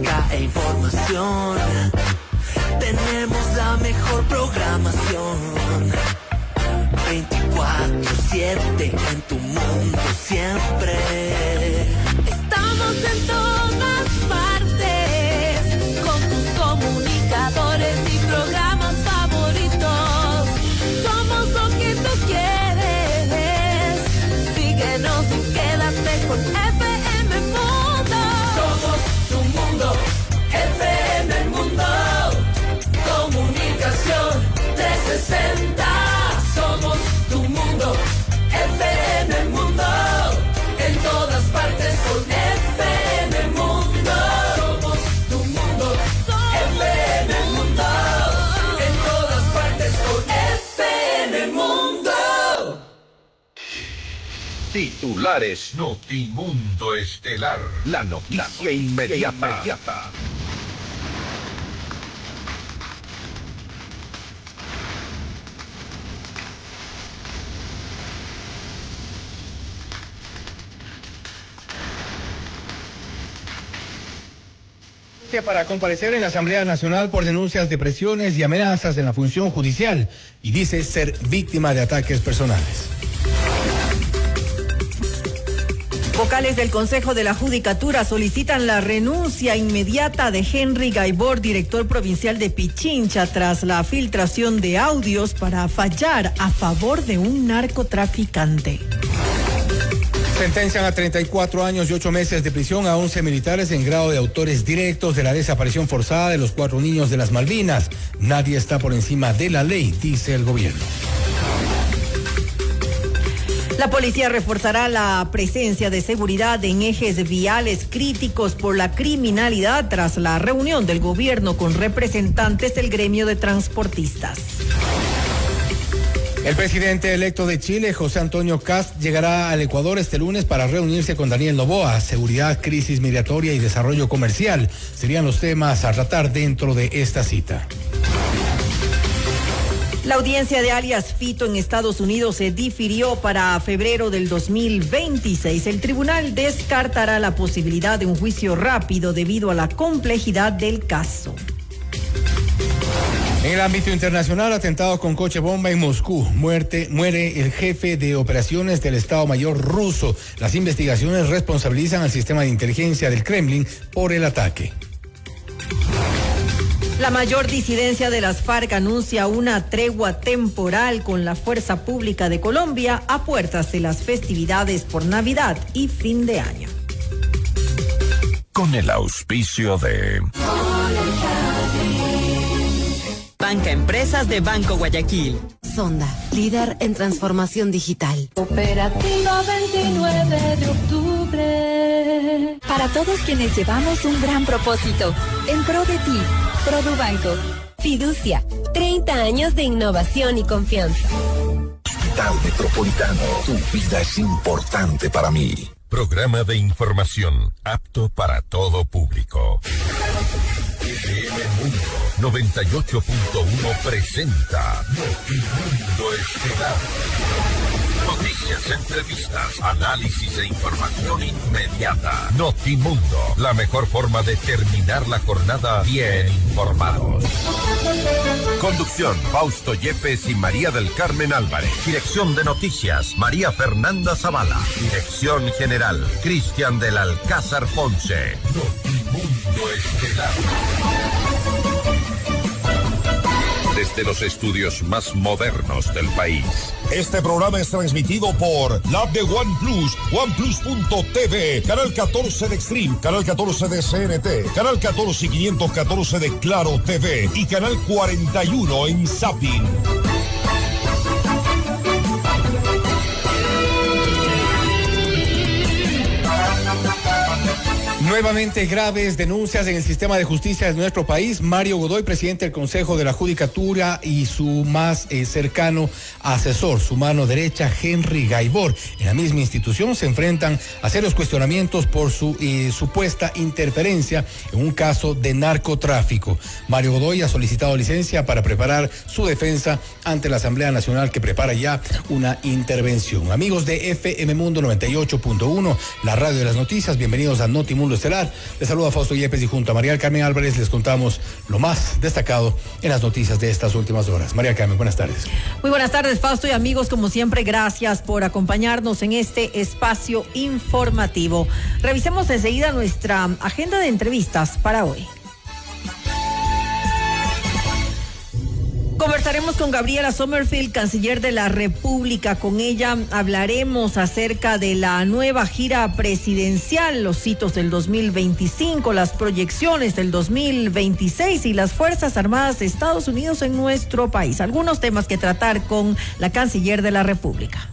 música e información. Tenemos la mejor programación. 24/7 en tu mundo siempre. Estamos en todas partes con tus comunicadores y programas favoritos. Somos lo que tú quieres. Síguenos y quédate con FM Mundo. Somos tu mundo, FM Mundo. Comunicación 360. Somos tu mundo, FM Mundo. En todas partes con FM Mundo. Somos tu mundo, FM Mundo. En todas partes con FM Mundo. Titulares Notimundo Estelar. La noticia inmediata. Para comparecer en la Asamblea Nacional por denuncias de presiones y amenazas en la función judicial y dice ser víctima de ataques personales. Vocales del Consejo de la Judicatura solicitan la renuncia inmediata de Henry Gaibor, director provincial de Pichincha, tras la filtración de audios para fallar a favor de un narcotraficante. Sentencian a 34 años y 8 meses de prisión a 11 militares en grado de autores directos de la desaparición forzada de los 4 niños de las Malvinas. Nadie está por encima de la ley, dice el gobierno. La policía reforzará la presencia de seguridad en ejes viales críticos por la criminalidad tras la reunión del gobierno con representantes del gremio de transportistas. El presidente electo de Chile, José Antonio Kast, llegará al Ecuador este lunes para reunirse con Daniel Noboa. Seguridad, crisis migratoria y desarrollo comercial serían los temas a tratar dentro de esta cita. La audiencia de alias Fito en Estados Unidos se difirió para febrero del 2026. El tribunal descartará la posibilidad de un juicio rápido debido a la complejidad del caso. En el ámbito internacional, atentado con coche bomba en Moscú. Muere el jefe de operaciones del Estado Mayor ruso. Las investigaciones responsabilizan al sistema de inteligencia del Kremlin por el ataque. La mayor disidencia de las FARC anuncia una tregua temporal con la Fuerza Pública de Colombia a puertas de las festividades por Navidad y fin de año. Con el auspicio de Banca Empresas de Banco Guayaquil. Sonda, líder en transformación digital. Operativa 29 de octubre. Para todos quienes llevamos un gran propósito, en pro de ti, Produbanco. Fiducia, 30 años de innovación y confianza. Hospital Metropolitano. Tu vida es importante para mí. Programa de información apto para todo público. FM Mundo 98.1 presenta Notimundo Estelar. Noticias, entrevistas, análisis e información inmediata. Notimundo, la mejor forma de terminar la jornada bien informados. Conducción, Fausto Yepes y María del Carmen Álvarez. Dirección de noticias, María Fernanda Zavala. Dirección general, Cristian del Alcázar Ponce. Notimundo Estelar. Desde los estudios más modernos del país. Este programa es transmitido por la app de OnePlus, OnePlus.tv, Canal 14 de Extreme, Canal 14 de CNT, Canal 14 y 514 de Claro TV y Canal 41 en Zapping. Nuevamente graves denuncias en el sistema de justicia de nuestro país. Mario Godoy, presidente del Consejo de la Judicatura, y su más cercano asesor, su mano derecha, Henry Gaibor, en la misma institución, se enfrentan a serios cuestionamientos por su supuesta interferencia en un caso de narcotráfico. Mario Godoy ha solicitado licencia para preparar su defensa ante la Asamblea Nacional, que prepara ya una intervención. Amigos de FM Mundo 98.1, la radio de las noticias, bienvenidos a Notimundo estelar. Les saluda Fausto Yepes y junto a María Carmen Álvarez les contamos lo más destacado en las noticias de estas últimas horas. María Carmen, buenas tardes. Muy buenas tardes, Fausto y amigos. Como siempre, gracias por acompañarnos en este espacio informativo. Revisemos enseguida nuestra agenda de entrevistas para hoy. Conversaremos con Gabriela Sommerfield, canciller de la República. Con ella hablaremos acerca de la nueva gira presidencial, los hitos del 2025, las proyecciones del 2026 y las Fuerzas Armadas de Estados Unidos en nuestro país. Algunos temas que tratar con la canciller de la República.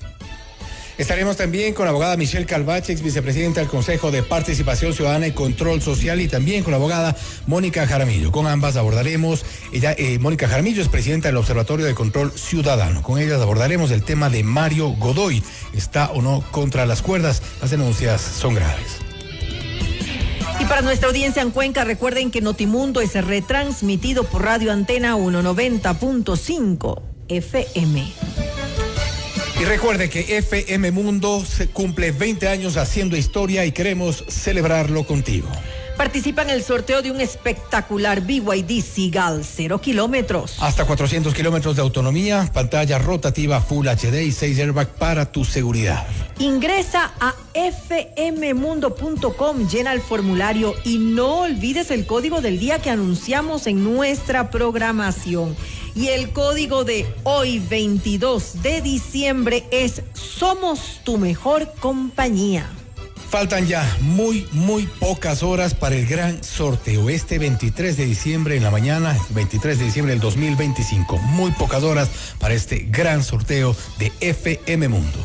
Estaremos también con la abogada Michelle Calvache, ex vicepresidenta del Consejo de Participación Ciudadana y Control Social, y también con la abogada Mónica Jaramillo. Con ambas abordaremos, Mónica Jaramillo es presidenta del Observatorio de Control Ciudadano. Con ellas abordaremos el tema de Mario Godoy. ¿Está o no contra las cuerdas? Las denuncias son graves. Y para nuestra audiencia en Cuenca, recuerden que Notimundo es retransmitido por Radio Antena 190.5 FM. Y recuerde que FM Mundo se cumple 20 años haciendo historia y queremos celebrarlo contigo. Participa en el sorteo de un espectacular BYD Seagull 0 kilómetros. Hasta 400 kilómetros de autonomía, pantalla rotativa Full HD y 6 airbags para tu seguridad. Ingresa a fmmundo.com, llena el formulario y no olvides el código del día que anunciamos en nuestra programación. Y el código de hoy, 22 de diciembre, es Somos tu mejor compañía. Faltan ya muy pocas horas para el gran sorteo. Este 23 de diciembre en la mañana, 23 de diciembre del 2025. Muy pocas horas para este gran sorteo de FM Mundo.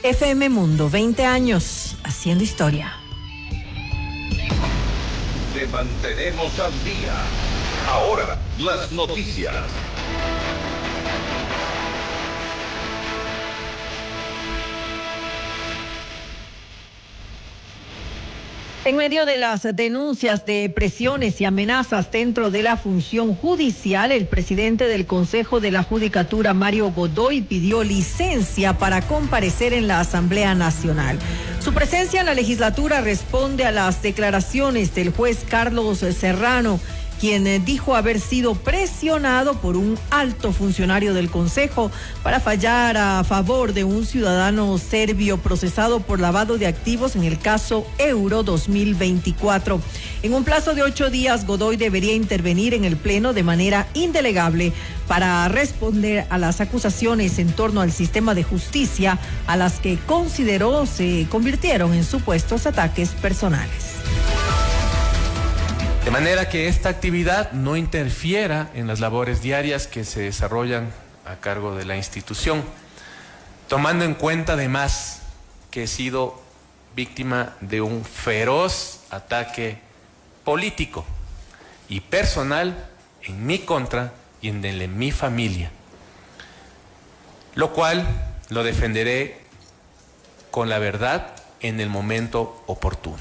FM Mundo, 20 años haciendo historia. Te mantenemos al día. Ahora, las noticias. En medio de las denuncias de presiones y amenazas dentro de la función judicial, el presidente del Consejo de la Judicatura, Mario Godoy, pidió licencia para comparecer en la Asamblea Nacional. Su presencia en la legislatura responde a las declaraciones del juez Carlos Serrano, quien dijo haber sido presionado por un alto funcionario del Consejo para fallar a favor de un ciudadano serbio procesado por lavado de activos en el caso Euro 2024. En un plazo de 8 días, Godoy debería intervenir en el Pleno de manera indelegable para responder a las acusaciones en torno al sistema de justicia, a las que consideró se convirtieron en supuestos ataques personales. De manera que esta actividad no interfiera en las labores diarias que se desarrollan a cargo de la institución, tomando en cuenta además que he sido víctima de un feroz ataque político y personal en mi contra y en el de mi familia, lo cual lo defenderé con la verdad en el momento oportuno.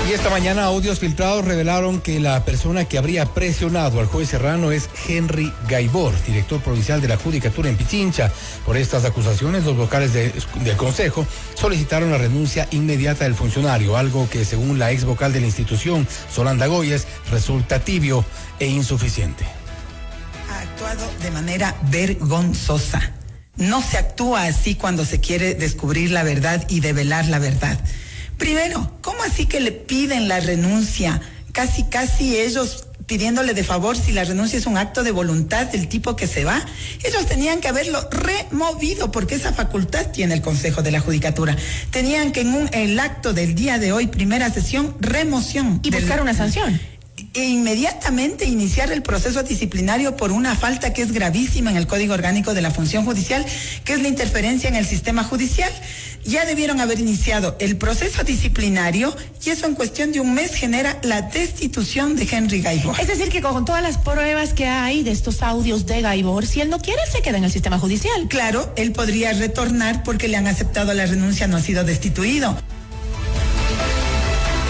Y esta mañana audios filtrados revelaron que la persona que habría presionado al juez Serrano es Henry Gaibor, director provincial de la Judicatura en Pichincha. Por estas acusaciones, los vocales del Consejo solicitaron la renuncia inmediata del funcionario, algo que según la ex vocal de la institución, Solanda Goyes, resulta tibio e insuficiente. Ha actuado de manera vergonzosa. No se actúa así cuando se quiere descubrir la verdad y develar la verdad. Primero, ¿cómo así que le piden la renuncia? Casi ellos pidiéndole de favor si la renuncia es un acto de voluntad del tipo que se va. Ellos tenían que haberlo removido porque esa facultad tiene el Consejo de la Judicatura. Tenían que en el acto del día de hoy, primera sesión, remoción. Y buscar una sanción. E inmediatamente iniciar el proceso disciplinario por una falta que es gravísima en el Código Orgánico de la Función Judicial, que es la interferencia en el sistema judicial. Ya debieron haber iniciado el proceso disciplinario y eso en cuestión de un mes genera la destitución de Henry Gaibor. Es decir, que con todas las pruebas que hay de estos audios de Gaibor, si él no quiere, se queda en el sistema judicial. Claro, él podría retornar porque le han aceptado la renuncia, no ha sido destituido.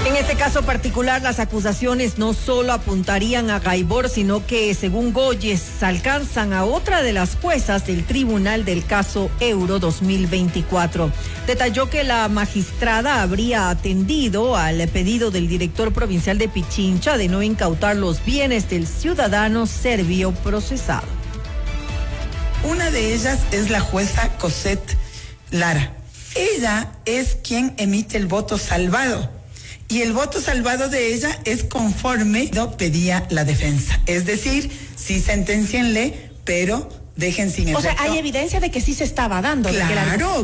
En este caso particular, las acusaciones no solo apuntarían a Gaibor, sino que, según Goyes, alcanzan a otra de las juezas del tribunal del caso Euro 2024. Detalló que la magistrada habría atendido al pedido del director provincial de Pichincha de no incautar los bienes del ciudadano serbio procesado. Una de ellas es la jueza Cosette Lara. Ella es quien emite el voto salvado. Y el voto salvado de ella es conforme lo pedía la defensa. Es decir, sí sentencienle, pero dejen sin efecto. O sea, hay evidencia de que sí se estaba dando.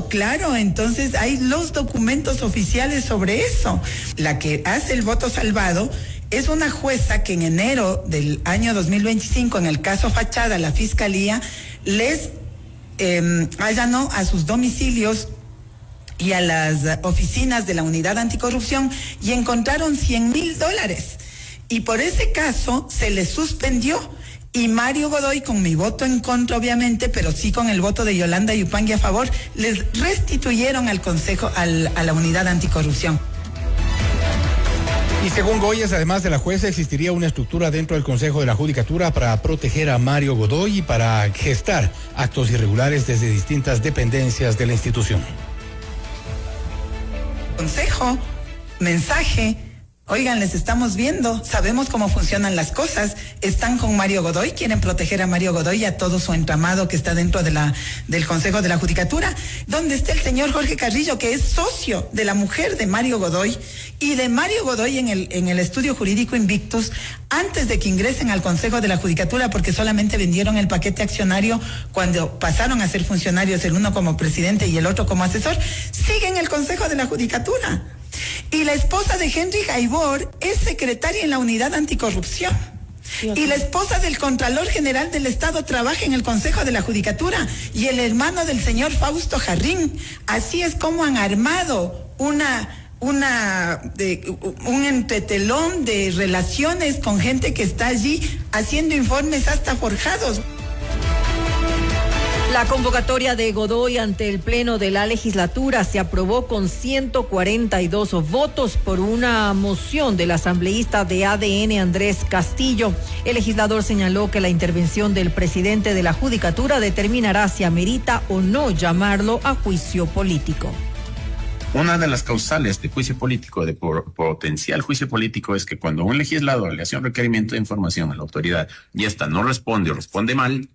Claro. Entonces hay los documentos oficiales sobre eso. La que hace el voto salvado es una jueza que en enero del año 2025, en el caso Fachada, la Fiscalía les allanó a sus domicilios y a las oficinas de la Unidad Anticorrupción y encontraron $100,000. Y por ese caso se le suspendió. Y Mario Godoy, con mi voto en contra, obviamente, pero sí con el voto de Yolanda Yupangui a favor, les restituyeron al Consejo, a la Unidad Anticorrupción. Y según Goyes, además de la jueza, existiría una estructura dentro del Consejo de la Judicatura para proteger a Mario Godoy y para gestar actos irregulares desde distintas dependencias de la institución. Consejo, mensaje, oigan, les estamos viendo, sabemos cómo funcionan las cosas, están con Mario Godoy, quieren proteger a Mario Godoy y a todo su entramado que está dentro del Consejo de la Judicatura, donde está el señor Jorge Carrillo, que es socio de la mujer de Mario Godoy y de Mario Godoy en el estudio jurídico Invictus, antes de que ingresen al Consejo de la Judicatura, porque solamente vendieron el paquete accionario cuando pasaron a ser funcionarios, el uno como presidente y el otro como asesor, siguen el Consejo de la Judicatura. Y la esposa de Henry Gaibor es secretaria en la Unidad Anticorrupción. Y la esposa del Contralor General del Estado trabaja en el Consejo de la Judicatura. Y el hermano del señor Fausto Jarrín. Así es como han armado un entretelón de relaciones con gente que está allí haciendo informes hasta forjados. La convocatoria de Godoy ante el Pleno de la Legislatura se aprobó con 142 votos por una moción del asambleísta de ADN Andrés Castillo. El legislador señaló que la intervención del presidente de la Judicatura determinará si amerita o no llamarlo a juicio político. Una de las causales de juicio político, de potencial juicio político, es que cuando un legislador le hace un requerimiento de información a la autoridad y esta no responde o responde mal,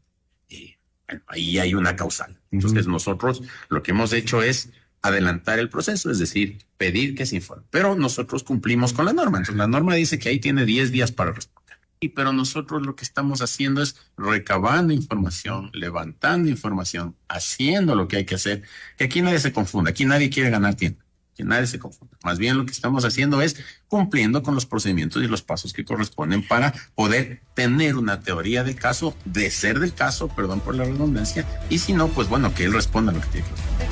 bueno, ahí hay una causal. Entonces nosotros lo que hemos hecho es adelantar el proceso, es decir, pedir que se informe. Pero nosotros cumplimos con la norma. Entonces la norma dice que ahí tiene 10 días para responder. Pero nosotros lo que estamos haciendo es recabando información, levantando información, haciendo lo que hay que hacer. Que aquí nadie se confunda, aquí nadie quiere ganar tiempo. Que nadie se confunda. Más bien lo que estamos haciendo es cumpliendo con los procedimientos y los pasos que corresponden para poder tener una teoría del caso, de ser del caso, perdón por la redundancia, y si no, pues bueno, que él responda lo que tiene que responder.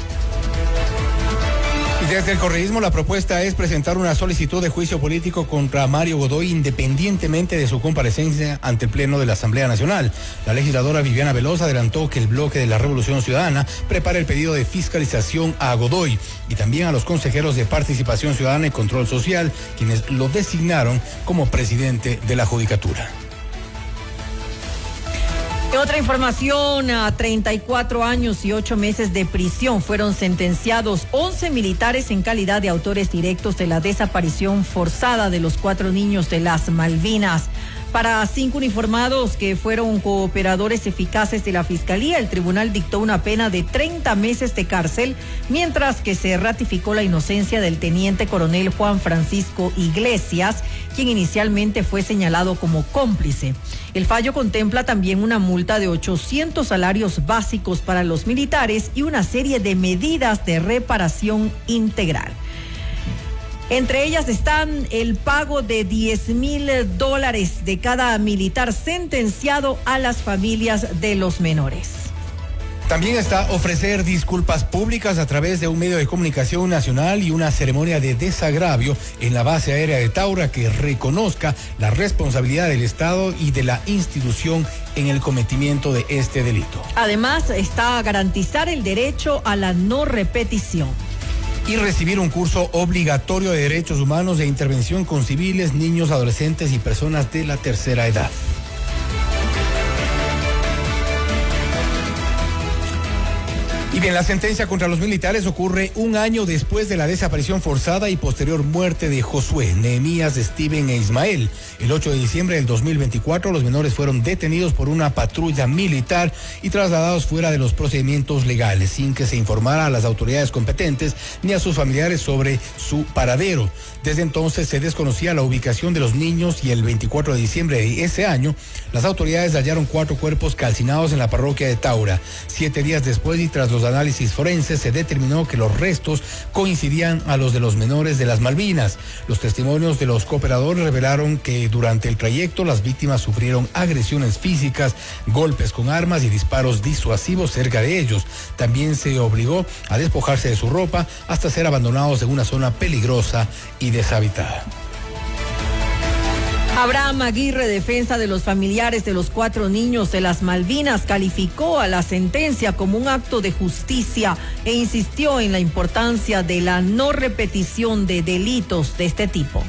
Y desde el correísmo la propuesta es presentar una solicitud de juicio político contra Mario Godoy independientemente de su comparecencia ante el Pleno de la Asamblea Nacional. La legisladora Viviana Veloz adelantó que el bloque de la Revolución Ciudadana prepara el pedido de fiscalización a Godoy y también a los consejeros de Participación Ciudadana y Control Social, quienes lo designaron como presidente de la Judicatura. Otra información, a 34 años y 8 meses de prisión fueron sentenciados 11 militares en calidad de autores directos de la desaparición forzada de los 4 niños de las Malvinas. Para 5 uniformados que fueron cooperadores eficaces de la Fiscalía, el tribunal dictó una pena de 30 meses de cárcel, mientras que se ratificó la inocencia del teniente coronel Juan Francisco Iglesias, quien inicialmente fue señalado como cómplice. El fallo contempla también una multa de 800 salarios básicos para los militares y una serie de medidas de reparación integral. Entre ellas están el pago de $10,000 de cada militar sentenciado a las familias de los menores. También está ofrecer disculpas públicas a través de un medio de comunicación nacional y una ceremonia de desagravio en la base aérea de Taura que reconozca la responsabilidad del Estado y de la institución en el cometimiento de este delito. Además, está a garantizar el derecho a la no repetición. y recibir un curso obligatorio de derechos humanos e intervención con civiles, niños, adolescentes y personas de la tercera edad. Y bien, la sentencia contra los militares ocurre un año después de la desaparición forzada y posterior muerte de Josué, Nehemías, Steven e Ismael. El 8 de diciembre del 2024, los menores fueron detenidos por una patrulla militar y trasladados fuera de los procedimientos legales, sin que se informara a las autoridades competentes ni a sus familiares sobre su paradero. Desde entonces se desconocía la ubicación de los niños y el 24 de diciembre de ese año, las autoridades hallaron 4 cuerpos calcinados en la parroquia de Taura. 7 días después y tras los análisis forenses se determinó que los restos coincidían a los de los menores de las Malvinas. Los testimonios de los cooperadores revelaron que durante el trayecto las víctimas sufrieron agresiones físicas, golpes con armas y disparos disuasivos cerca de ellos. También se obligó a despojarse de su ropa hasta ser abandonados en una zona peligrosa y deshabitada. Abraham Aguirre, defensa de los familiares de los 4 niños de las Malvinas, calificó a la sentencia como un acto de justicia e insistió en la importancia de la no repetición de delitos de este tipo.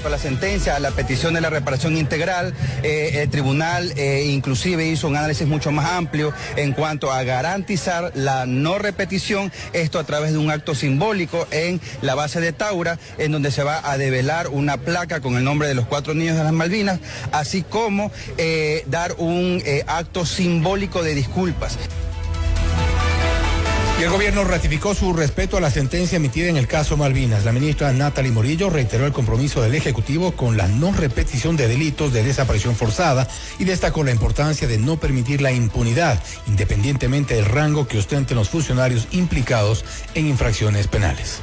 La sentencia, la petición de la reparación integral, el tribunal inclusive hizo un análisis mucho más amplio en cuanto a garantizar la no repetición, esto a través de un acto simbólico en la base de Taura, en donde se va a develar una placa con el nombre de los 4 niños de las Malvinas, así como dar un acto simbólico de disculpas. Y el gobierno ratificó su respeto a la sentencia emitida en el caso Malvinas. La ministra Natalie Morillo reiteró el compromiso del Ejecutivo con la no repetición de delitos de desaparición forzada y destacó la importancia de no permitir la impunidad, independientemente del rango que ostenten los funcionarios implicados en infracciones penales.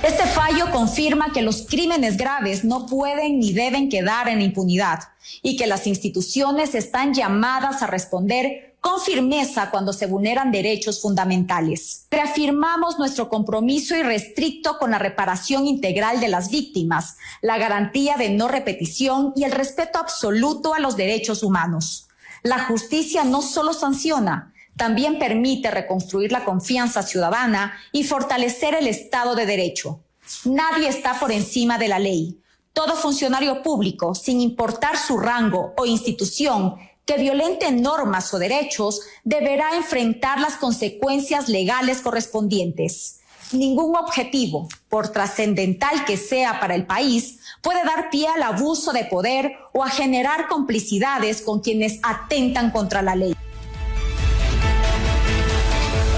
Este fallo confirma que los crímenes graves no pueden ni deben quedar en impunidad y que las instituciones están llamadas a responder con firmeza cuando se vulneran derechos fundamentales. Reafirmamos nuestro compromiso irrestricto con la reparación integral de las víctimas, la garantía de no repetición y el respeto absoluto a los derechos humanos. La justicia no solo sanciona, también permite reconstruir la confianza ciudadana y fortalecer el Estado de Derecho. Nadie está por encima de la ley. Todo funcionario público, sin importar su rango o institución, que violente normas o derechos, deberá enfrentar las consecuencias legales correspondientes. Ningún objetivo, por trascendental que sea para el país, puede dar pie al abuso de poder o a generar complicidades con quienes atentan contra la ley.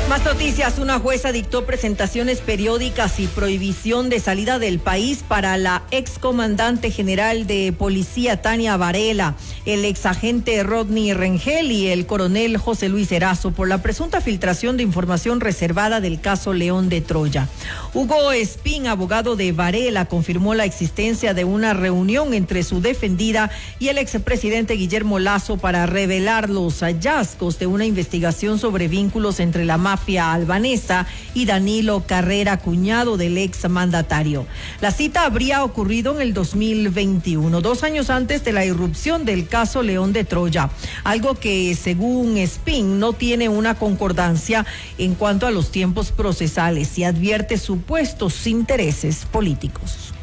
Más noticias. Una jueza dictó presentaciones periódicas y prohibición de salida del país para la excomandante general de policía Tania Varela, el exagente Rodney Rengel y el coronel José Luis Erazo por la presunta filtración de información reservada del caso León de Troya. Hugo Espín, abogado de Varela, confirmó la existencia de una reunión entre su defendida y el expresidente Guillermo Lasso para revelar los hallazgos de una investigación sobre vínculos entre la mafia albanesa y Danilo Carrera, cuñado del exmandatario. La cita habría ocurrido en el 2021, 2 años antes de la irrupción del caso León de Troya, algo que según Espín no tiene una concordancia en cuanto a los tiempos procesales y advierte supuestos intereses políticos.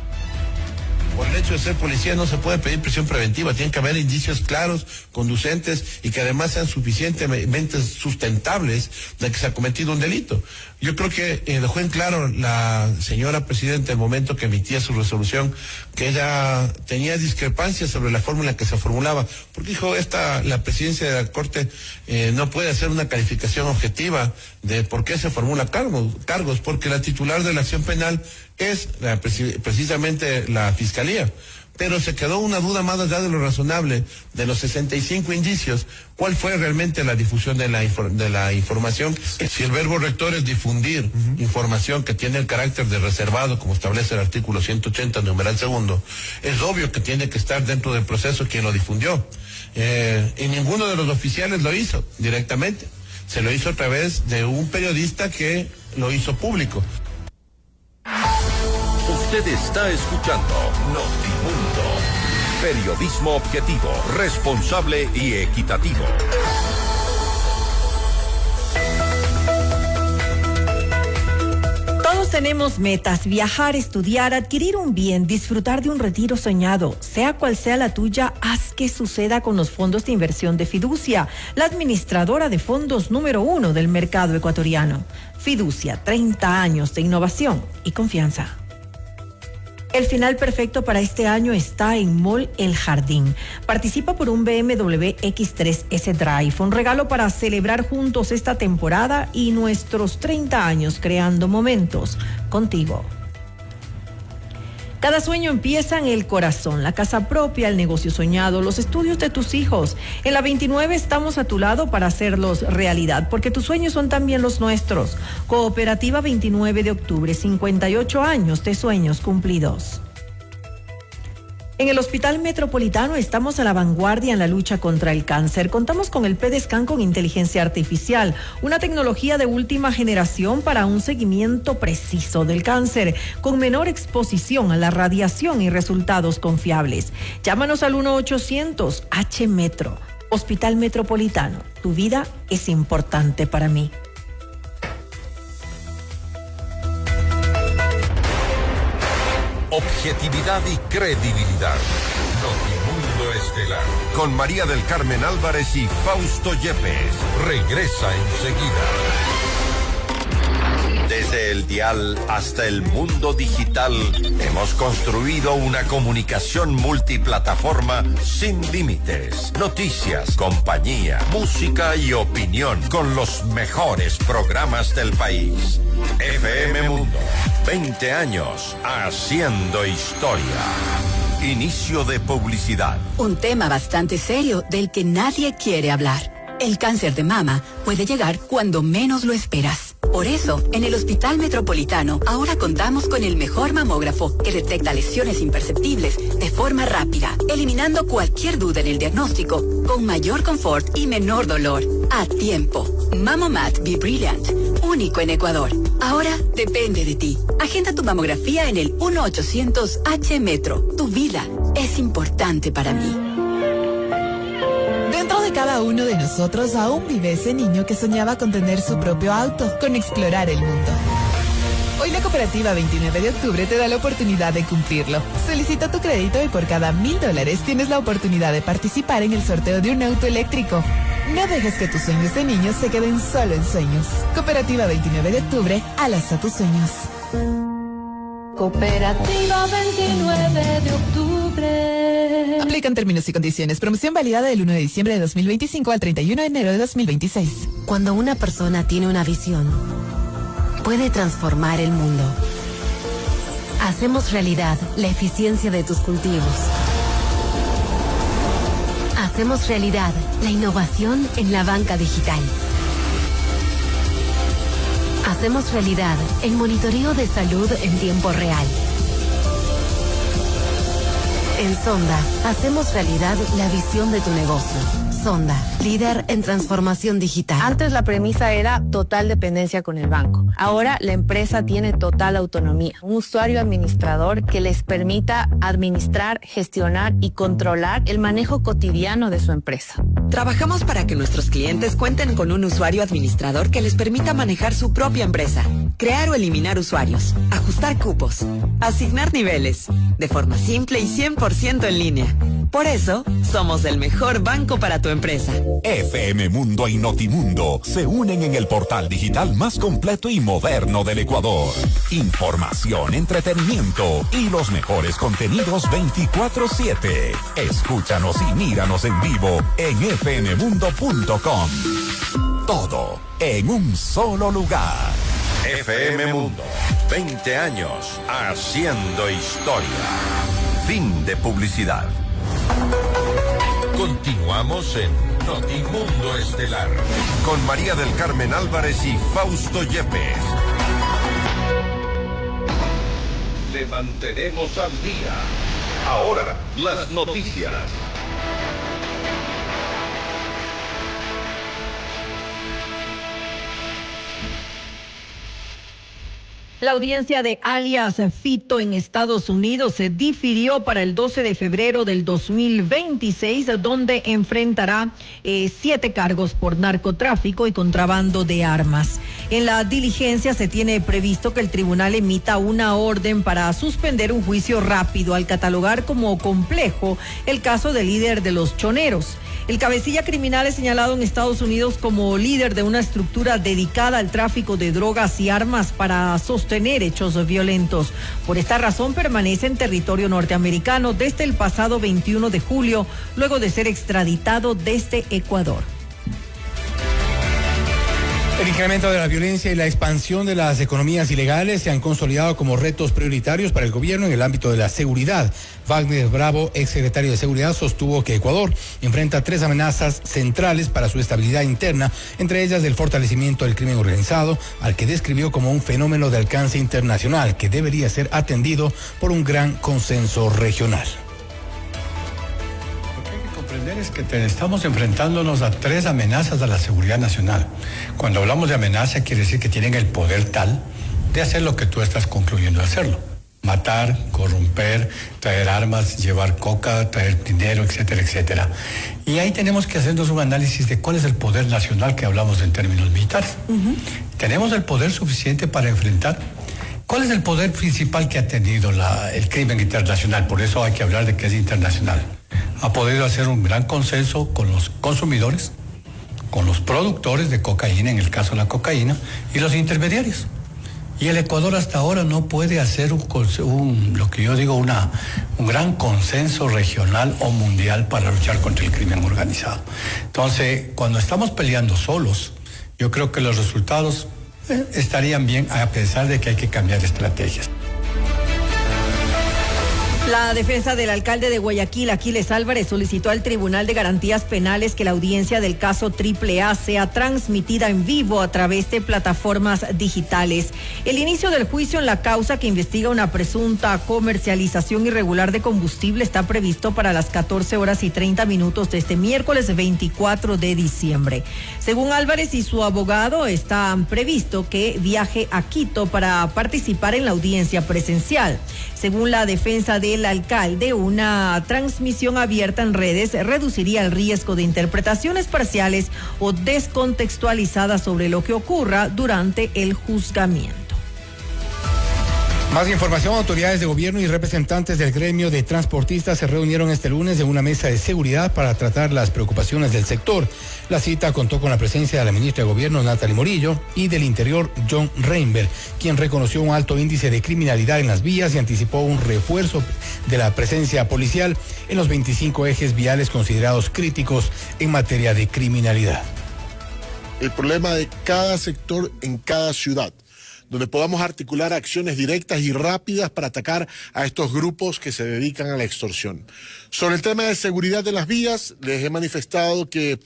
Por el hecho de ser policía no se puede pedir prisión preventiva, tienen que haber indicios claros, conducentes y que además sean suficientemente sustentables de que se ha cometido un delito. Yo creo que dejó en claro la señora presidenta el momento que emitía su resolución que ella tenía discrepancias sobre la fórmula que se formulaba, porque dijo la presidencia de la Corte no puede hacer una calificación objetiva de por qué se formula cargos, porque la titular de la acción penal es precisamente la Fiscalía. Pero se quedó una duda más allá de lo razonable, de los 65 indicios, ¿cuál fue realmente la difusión de la información? Si el verbo rector es difundir información que tiene el carácter de reservado, como establece el artículo 180, numeral segundo, es obvio que tiene que estar dentro del proceso quien lo difundió. Y ninguno de los oficiales lo hizo directamente. Se lo hizo a través de un periodista que lo hizo público. Usted está escuchando Notimundo. Periodismo objetivo, responsable y equitativo. Todos tenemos metas: viajar, estudiar, adquirir un bien, disfrutar de un retiro soñado. Sea cual sea la tuya, haz que suceda con los fondos de inversión de Fiducia, la administradora de fondos número 1 del mercado ecuatoriano. Fiducia, 30 años de innovación y confianza. El final perfecto para este año está en Mall El Jardín. Participa por un BMW X3S Drive, un regalo para celebrar juntos esta temporada y nuestros 30 años creando momentos contigo. Cada sueño empieza en el corazón: la casa propia, el negocio soñado, los estudios de tus hijos. En la 29 estamos a tu lado para hacerlos realidad, porque tus sueños son también los nuestros. Cooperativa 29 de octubre, 58 años de sueños cumplidos. En el Hospital Metropolitano estamos a la vanguardia en la lucha contra el cáncer. Contamos con el PET-Scan con inteligencia artificial, una tecnología de última generación para un seguimiento preciso del cáncer, con menor exposición a la radiación y resultados confiables. Llámanos al 1-800-H-Metro. Hospital Metropolitano, tu vida es importante para mí. Objetividad y credibilidad. Notimundo Estelar. Con María del Carmen Álvarez y Fausto Yepes. Regresa enseguida. Desde el dial hasta el mundo digital, hemos construido una comunicación multiplataforma sin límites. Noticias, compañía, música y opinión con los mejores programas del país. FM Mundo, 20 años haciendo historia. Inicio de publicidad. Un tema bastante serio del que nadie quiere hablar. El cáncer de mama puede llegar cuando menos lo esperas. Por eso, en el Hospital Metropolitano ahora contamos con el mejor mamógrafo que detecta lesiones imperceptibles de forma rápida, eliminando cualquier duda en el diagnóstico, con mayor confort y menor dolor. A tiempo. Mamomat Be Brilliant, único en Ecuador. Ahora depende de ti. Agenda tu mamografía en el 1-800-H-Metro. Tu vida es importante para mí. Dentro de cada uno de nosotros aún vive ese niño que soñaba con tener su propio auto, con explorar el mundo. Hoy la Cooperativa 29 de octubre te da la oportunidad de cumplirlo. Solicita tu crédito y por cada $1,000 tienes la oportunidad de participar en el sorteo de un auto eléctrico. No dejes que tus sueños de niños se queden solo en sueños. Cooperativa 29 de octubre, alas a tus sueños. Cooperativa 29 de octubre. Aplican términos y condiciones. Promoción válida del 1 de diciembre de 2025 al 31 de enero de 2026. Cuando una persona tiene una visión, puede transformar el mundo. Hacemos realidad la eficiencia de tus cultivos. Hacemos realidad la innovación en la banca digital. Hacemos realidad el monitoreo de salud en tiempo real. En Sonda, hacemos realidad la visión de tu negocio. Sonda, líder en transformación digital. Antes la premisa era total dependencia con el banco. Ahora la empresa tiene total autonomía. Un usuario administrador que les permita administrar, gestionar y controlar el manejo cotidiano de su empresa. Trabajamos para que nuestros clientes cuenten con un usuario administrador que les permita manejar su propia empresa, crear o eliminar usuarios, ajustar cupos, asignar niveles, de forma simple y 100% en línea. Por eso, somos el mejor banco para tu empresa. FM Mundo y Notimundo se unen en el portal digital más completo y moderno del Ecuador. Información, entretenimiento y los mejores contenidos 24/7. Escúchanos y míranos en vivo en fmmundo.com. Todo en un solo lugar. FM Mundo, 20 años haciendo historia. Fin de publicidad. Continuamos en Notimundo Estelar con María del Carmen Álvarez y Fausto Yepes. Le mantenemos al día. Ahora, las noticias. La audiencia de alias Fito en Estados Unidos se difirió para el 12 de febrero del 2026, donde enfrentará 7 cargos por narcotráfico y contrabando de armas. En la diligencia se tiene previsto que el tribunal emita una orden para suspender un juicio rápido al catalogar como complejo el caso del líder de los choneros. El cabecilla criminal es señalado en Estados Unidos como líder de una estructura dedicada al tráfico de drogas y armas para sostener hechos violentos. Por esta razón permanece en territorio norteamericano desde el pasado 21 de julio, luego de ser extraditado desde Ecuador. El incremento de la violencia y la expansión de las economías ilegales se han consolidado como retos prioritarios para el gobierno en el ámbito de la seguridad. Wagner Bravo, exsecretario de Seguridad, sostuvo que Ecuador enfrenta 3 amenazas centrales para su estabilidad interna, entre ellas el fortalecimiento del crimen organizado, al que describió como un fenómeno de alcance internacional que debería ser atendido por un gran consenso regional. Es que estamos enfrentándonos a 3 amenazas a la seguridad nacional. Cuando hablamos de amenaza quiere decir que tienen el poder tal de hacer lo que tú estás concluyendo de hacerlo. Matar, corromper, traer armas, llevar coca, traer dinero, etcétera, etcétera. Y ahí tenemos que hacernos un análisis de cuál es el poder nacional que hablamos en términos militares. ¿Tenemos el poder suficiente para enfrentar? ¿Cuál es el poder principal que ha tenido el crimen internacional? Por eso hay que hablar de que es internacional. Ha podido hacer un gran consenso con los consumidores, con los productores de cocaína, en el caso de la cocaína, y los intermediarios. Y el Ecuador hasta ahora no puede hacer lo que yo digo, un gran consenso regional o mundial para luchar contra el crimen organizado. Entonces, cuando estamos peleando solos, yo creo que los resultados estarían bien, a pesar de que hay que cambiar estrategias. La defensa del alcalde de Guayaquil, Aquiles Álvarez, solicitó al Tribunal de Garantías Penales que la audiencia del caso AAA sea transmitida en vivo a través de plataformas digitales. El inicio del juicio en la causa que investiga una presunta comercialización irregular de combustible está previsto para las 14:30 de este miércoles 24 de diciembre. Según Álvarez y su abogado, está previsto que viaje a Quito para participar en la audiencia presencial. Según la defensa del alcalde, una transmisión abierta en redes reduciría el riesgo de interpretaciones parciales o descontextualizadas sobre lo que ocurra durante el juzgamiento. Más información: autoridades de gobierno y representantes del gremio de transportistas se reunieron este lunes en una mesa de seguridad para tratar las preocupaciones del sector. La cita contó con la presencia de la ministra de Gobierno, Natalie Morillo, y del Interior, John Reinberg, quien reconoció un alto índice de criminalidad en las vías y anticipó un refuerzo de la presencia policial en los 25 ejes viales considerados críticos en materia de criminalidad. El problema de cada sector en cada ciudad, donde podamos articular acciones directas y rápidas para atacar a estos grupos que se dedican a la extorsión. Sobre el tema de seguridad de las vías, les he manifestado que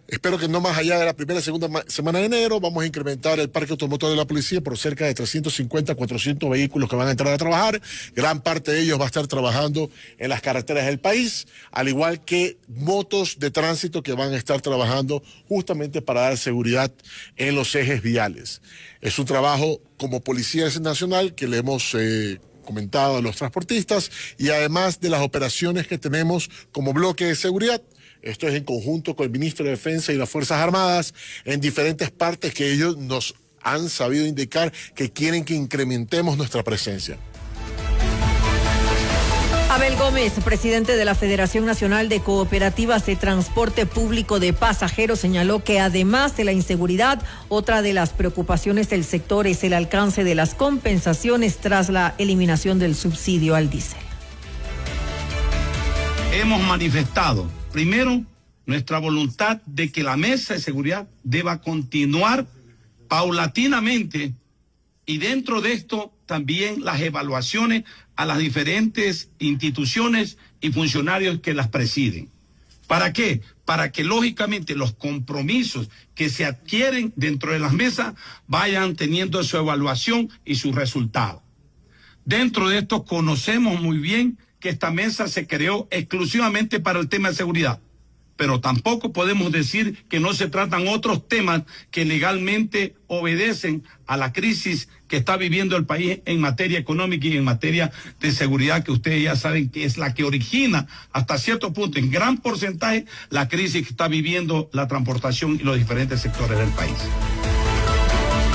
espero que no más allá de la primera y segunda semana de enero vamos a incrementar el parque automotor de la policía por cerca de 350, 400 vehículos que van a entrar a trabajar. Gran parte de ellos va a estar trabajando en las carreteras del país, al igual que motos de tránsito que van a estar trabajando justamente para dar seguridad en los ejes viales. Es un trabajo como Policía Nacional que le hemos comentado a los transportistas, y además de las operaciones que tenemos como bloque de seguridad. Esto es en conjunto con el Ministro de Defensa y las Fuerzas Armadas en diferentes partes que ellos nos han sabido indicar que quieren que incrementemos nuestra presencia. Abel Gómez, presidente de la Federación Nacional de Cooperativas de Transporte Público de Pasajeros, señaló que además de la inseguridad, otra de las preocupaciones del sector es el alcance de las compensaciones tras la eliminación del subsidio al diésel. Hemos manifestado, primero, nuestra voluntad de que la mesa de seguridad deba continuar paulatinamente, y dentro de esto también las evaluaciones a las diferentes instituciones y funcionarios que las presiden. ¿Para qué? Para que lógicamente los compromisos que se adquieren dentro de las mesas vayan teniendo su evaluación y su resultado. Dentro de esto conocemos muy bien que esta mesa se creó exclusivamente para el tema de seguridad. pero tampoco podemos decir que no se tratan otros temas que legalmente obedecen a la crisis que está viviendo el país en materia económica y en materia de seguridad, que ustedes ya saben que es la que origina hasta cierto punto, en gran porcentaje, la crisis que está viviendo la transportación y los diferentes sectores del país.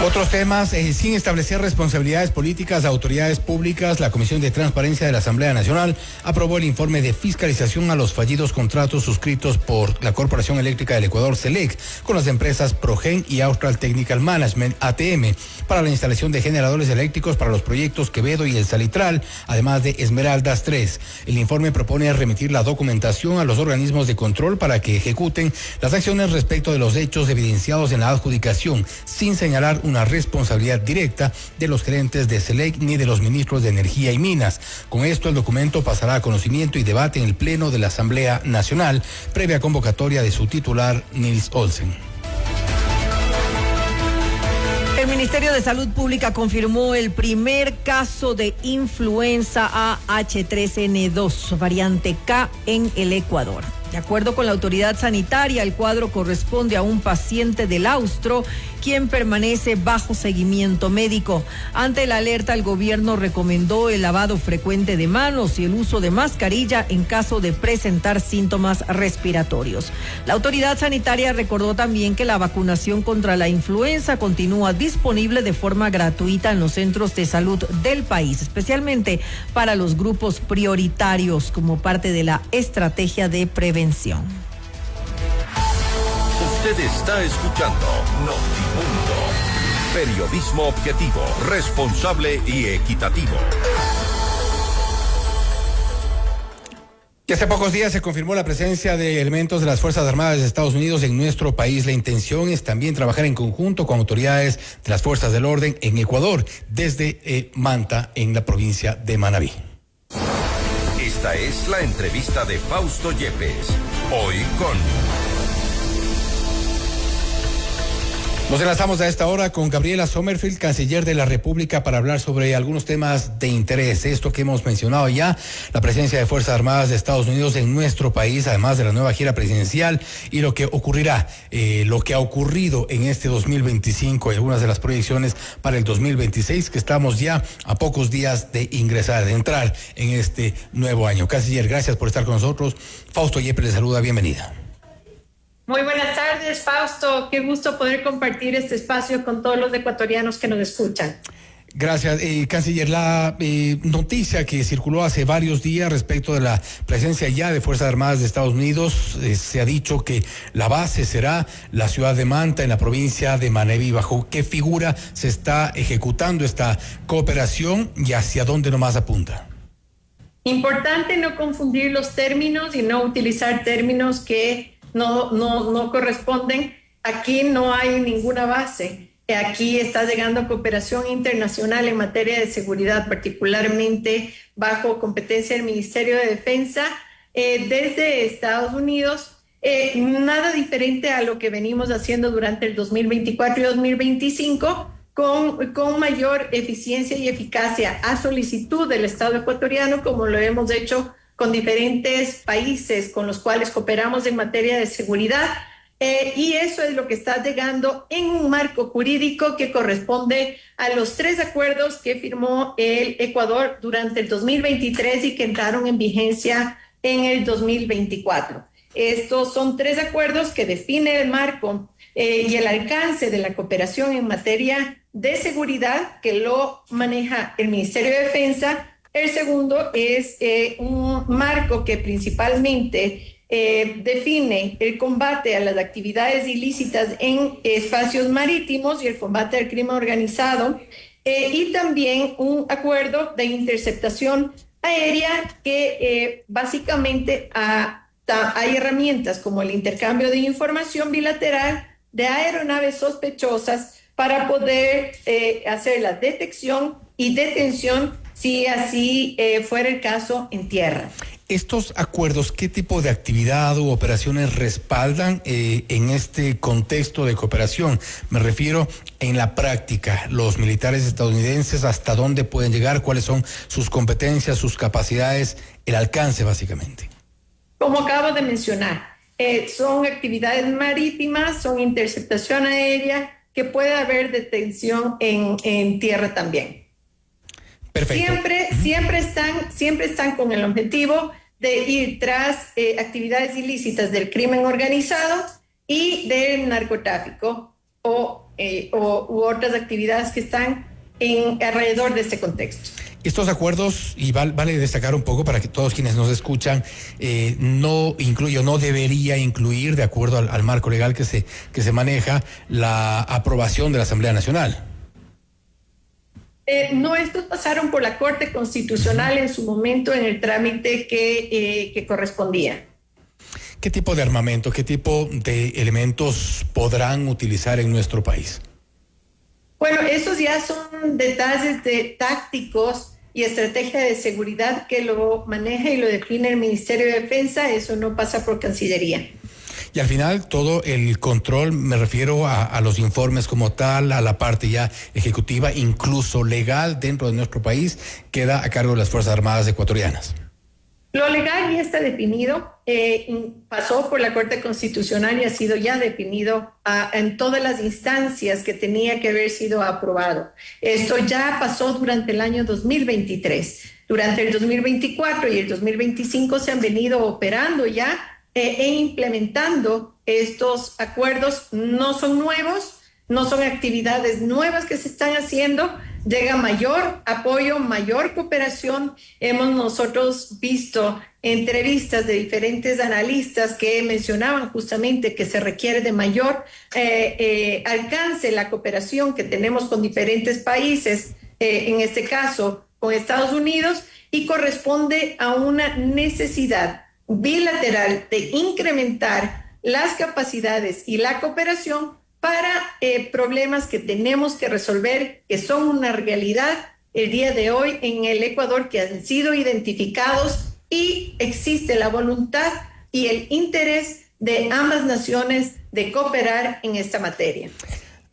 Otros temas, sin establecer responsabilidades políticas a autoridades públicas, la Comisión de Transparencia de la Asamblea Nacional aprobó el informe de fiscalización a los fallidos contratos suscritos por la Corporación Eléctrica del Ecuador, CELEC, con las empresas Progen y Austral Technical Management, ATM, para la instalación de generadores eléctricos para los proyectos Quevedo y El Salitral, además de Esmeraldas 3. El informe propone remitir la documentación a los organismos de control para que ejecuten las acciones respecto de los hechos evidenciados en la adjudicación, sin señalar una responsabilidad directa de los gerentes de CELEC ni de los ministros de Energía y Minas. Con esto, el documento pasará a conocimiento y debate en el Pleno de la Asamblea Nacional, previa convocatoria de su titular, Nils Olsen. El Ministerio de Salud Pública confirmó el primer caso de influenza AH3N2, variante K, en el Ecuador. De acuerdo con la autoridad sanitaria, el cuadro corresponde a un paciente del Austro, quien permanece bajo seguimiento médico. Ante la alerta, el gobierno recomendó el lavado frecuente de manos y el uso de mascarilla en caso de presentar síntomas respiratorios. La autoridad sanitaria recordó también que la vacunación contra la influenza continúa disponible de forma gratuita en los centros de salud del país, especialmente para los grupos prioritarios, como parte de la estrategia de prevención. Usted está escuchando Notimundo. Periodismo objetivo, responsable y equitativo. Y hace pocos días se confirmó la presencia de elementos de las Fuerzas Armadas de Estados Unidos en nuestro país. La intención es también trabajar en conjunto con autoridades de las Fuerzas del Orden en Ecuador, desde Manta, en la provincia de Manabí. Esta es la entrevista de Fausto Yepes. Hoy con... Nos enlazamos a esta hora con Gabriela Sommerfield, canciller de la República, para hablar sobre algunos temas de interés. Esto que hemos mencionado ya, la presencia de Fuerzas Armadas de Estados Unidos en nuestro país, además de la nueva gira presidencial y lo que ocurrirá, lo que ha ocurrido en este 2025 y algunas de las proyecciones para el 2026, que estamos ya a pocos días de ingresar, de entrar en este nuevo año. Canciller, gracias por estar con nosotros. Fausto Yepes le saluda, bienvenida. Muy buenas tardes, Fausto. Qué gusto poder compartir este espacio con todos los ecuatorianos que nos escuchan. Gracias, canciller. La noticia que circuló hace varios días respecto de la presencia ya de Fuerzas Armadas de Estados Unidos, se ha dicho que la base será la ciudad de Manta, en la provincia de Manabí. ¿Bajo qué figura se está ejecutando esta cooperación y hacia dónde nomás apunta? Importante no confundir los términos y no utilizar términos que no corresponden. Aquí no hay ninguna base. Aquí está llegando cooperación internacional en materia de seguridad, particularmente bajo competencia del Ministerio de Defensa, desde Estados Unidos. Nada diferente a lo que venimos haciendo durante el 2024 y 2025, con mayor eficiencia y eficacia a solicitud del Estado ecuatoriano, como lo hemos hecho con diferentes países con los cuales cooperamos en materia de seguridad, y eso es lo que está llegando en un marco jurídico que corresponde a los 3 acuerdos que firmó el Ecuador durante el 2023 y que entraron en vigencia en el 2024. Estos son 3 acuerdos que definen el marco y el alcance de la cooperación en materia de seguridad, que lo maneja el Ministerio de Defensa. El segundo es un marco que principalmente define el combate a las actividades ilícitas en espacios marítimos y el combate al crimen organizado, y también un acuerdo de interceptación aérea que básicamente hay herramientas como el intercambio de información bilateral de aeronaves sospechosas para poder hacer la detección y detención si así fuera el caso en tierra. ¿Estos acuerdos qué tipo de actividad u operaciones respaldan en este contexto de cooperación? Me refiero en la práctica, los militares estadounidenses, ¿hasta dónde pueden llegar? ¿Cuáles son sus competencias, sus capacidades, el alcance básicamente? Como acabo de mencionar, son actividades marítimas, son interceptación aérea, que puede haber detención en tierra también. Perfecto. Siempre están con el objetivo de ir tras actividades ilícitas del crimen organizado y del narcotráfico u otras actividades que están alrededor de este contexto. Estos acuerdos, y vale destacar un poco para que todos quienes nos escuchan, no debería incluir, de acuerdo al marco legal que se maneja, la aprobación de la Asamblea Nacional. No, estos pasaron por la Corte Constitucional en su momento en el trámite que correspondía. ¿Qué tipo de armamento, qué tipo de elementos podrán utilizar en nuestro país? Bueno, esos ya son detalles tácticos y estrategia de seguridad que lo maneja y lo define el Ministerio de Defensa. Eso no pasa por Cancillería. Y al final todo el control, me refiero a los informes como tal, a la parte ya ejecutiva, incluso legal dentro de nuestro país, queda a cargo de las Fuerzas Armadas ecuatorianas. Lo legal ya está definido, pasó por la Corte Constitucional y ha sido ya definido en todas las instancias que tenía que haber sido aprobado. Esto ya pasó durante el año 2023. Durante el 2024 y el 2025 se han venido operando ya e implementando estos acuerdos. No son nuevos, no son actividades nuevas que se están haciendo. Llega mayor apoyo, mayor cooperación. Hemos nosotros visto entrevistas de diferentes analistas que mencionaban justamente que se requiere de mayor alcance la cooperación que tenemos con diferentes países, en este caso con Estados Unidos, y corresponde a una necesidad bilateral de incrementar las capacidades y la cooperación para problemas que tenemos que resolver, que son una realidad el día de hoy en el Ecuador, que han sido identificados, y existe la voluntad y el interés de ambas naciones de cooperar en esta materia.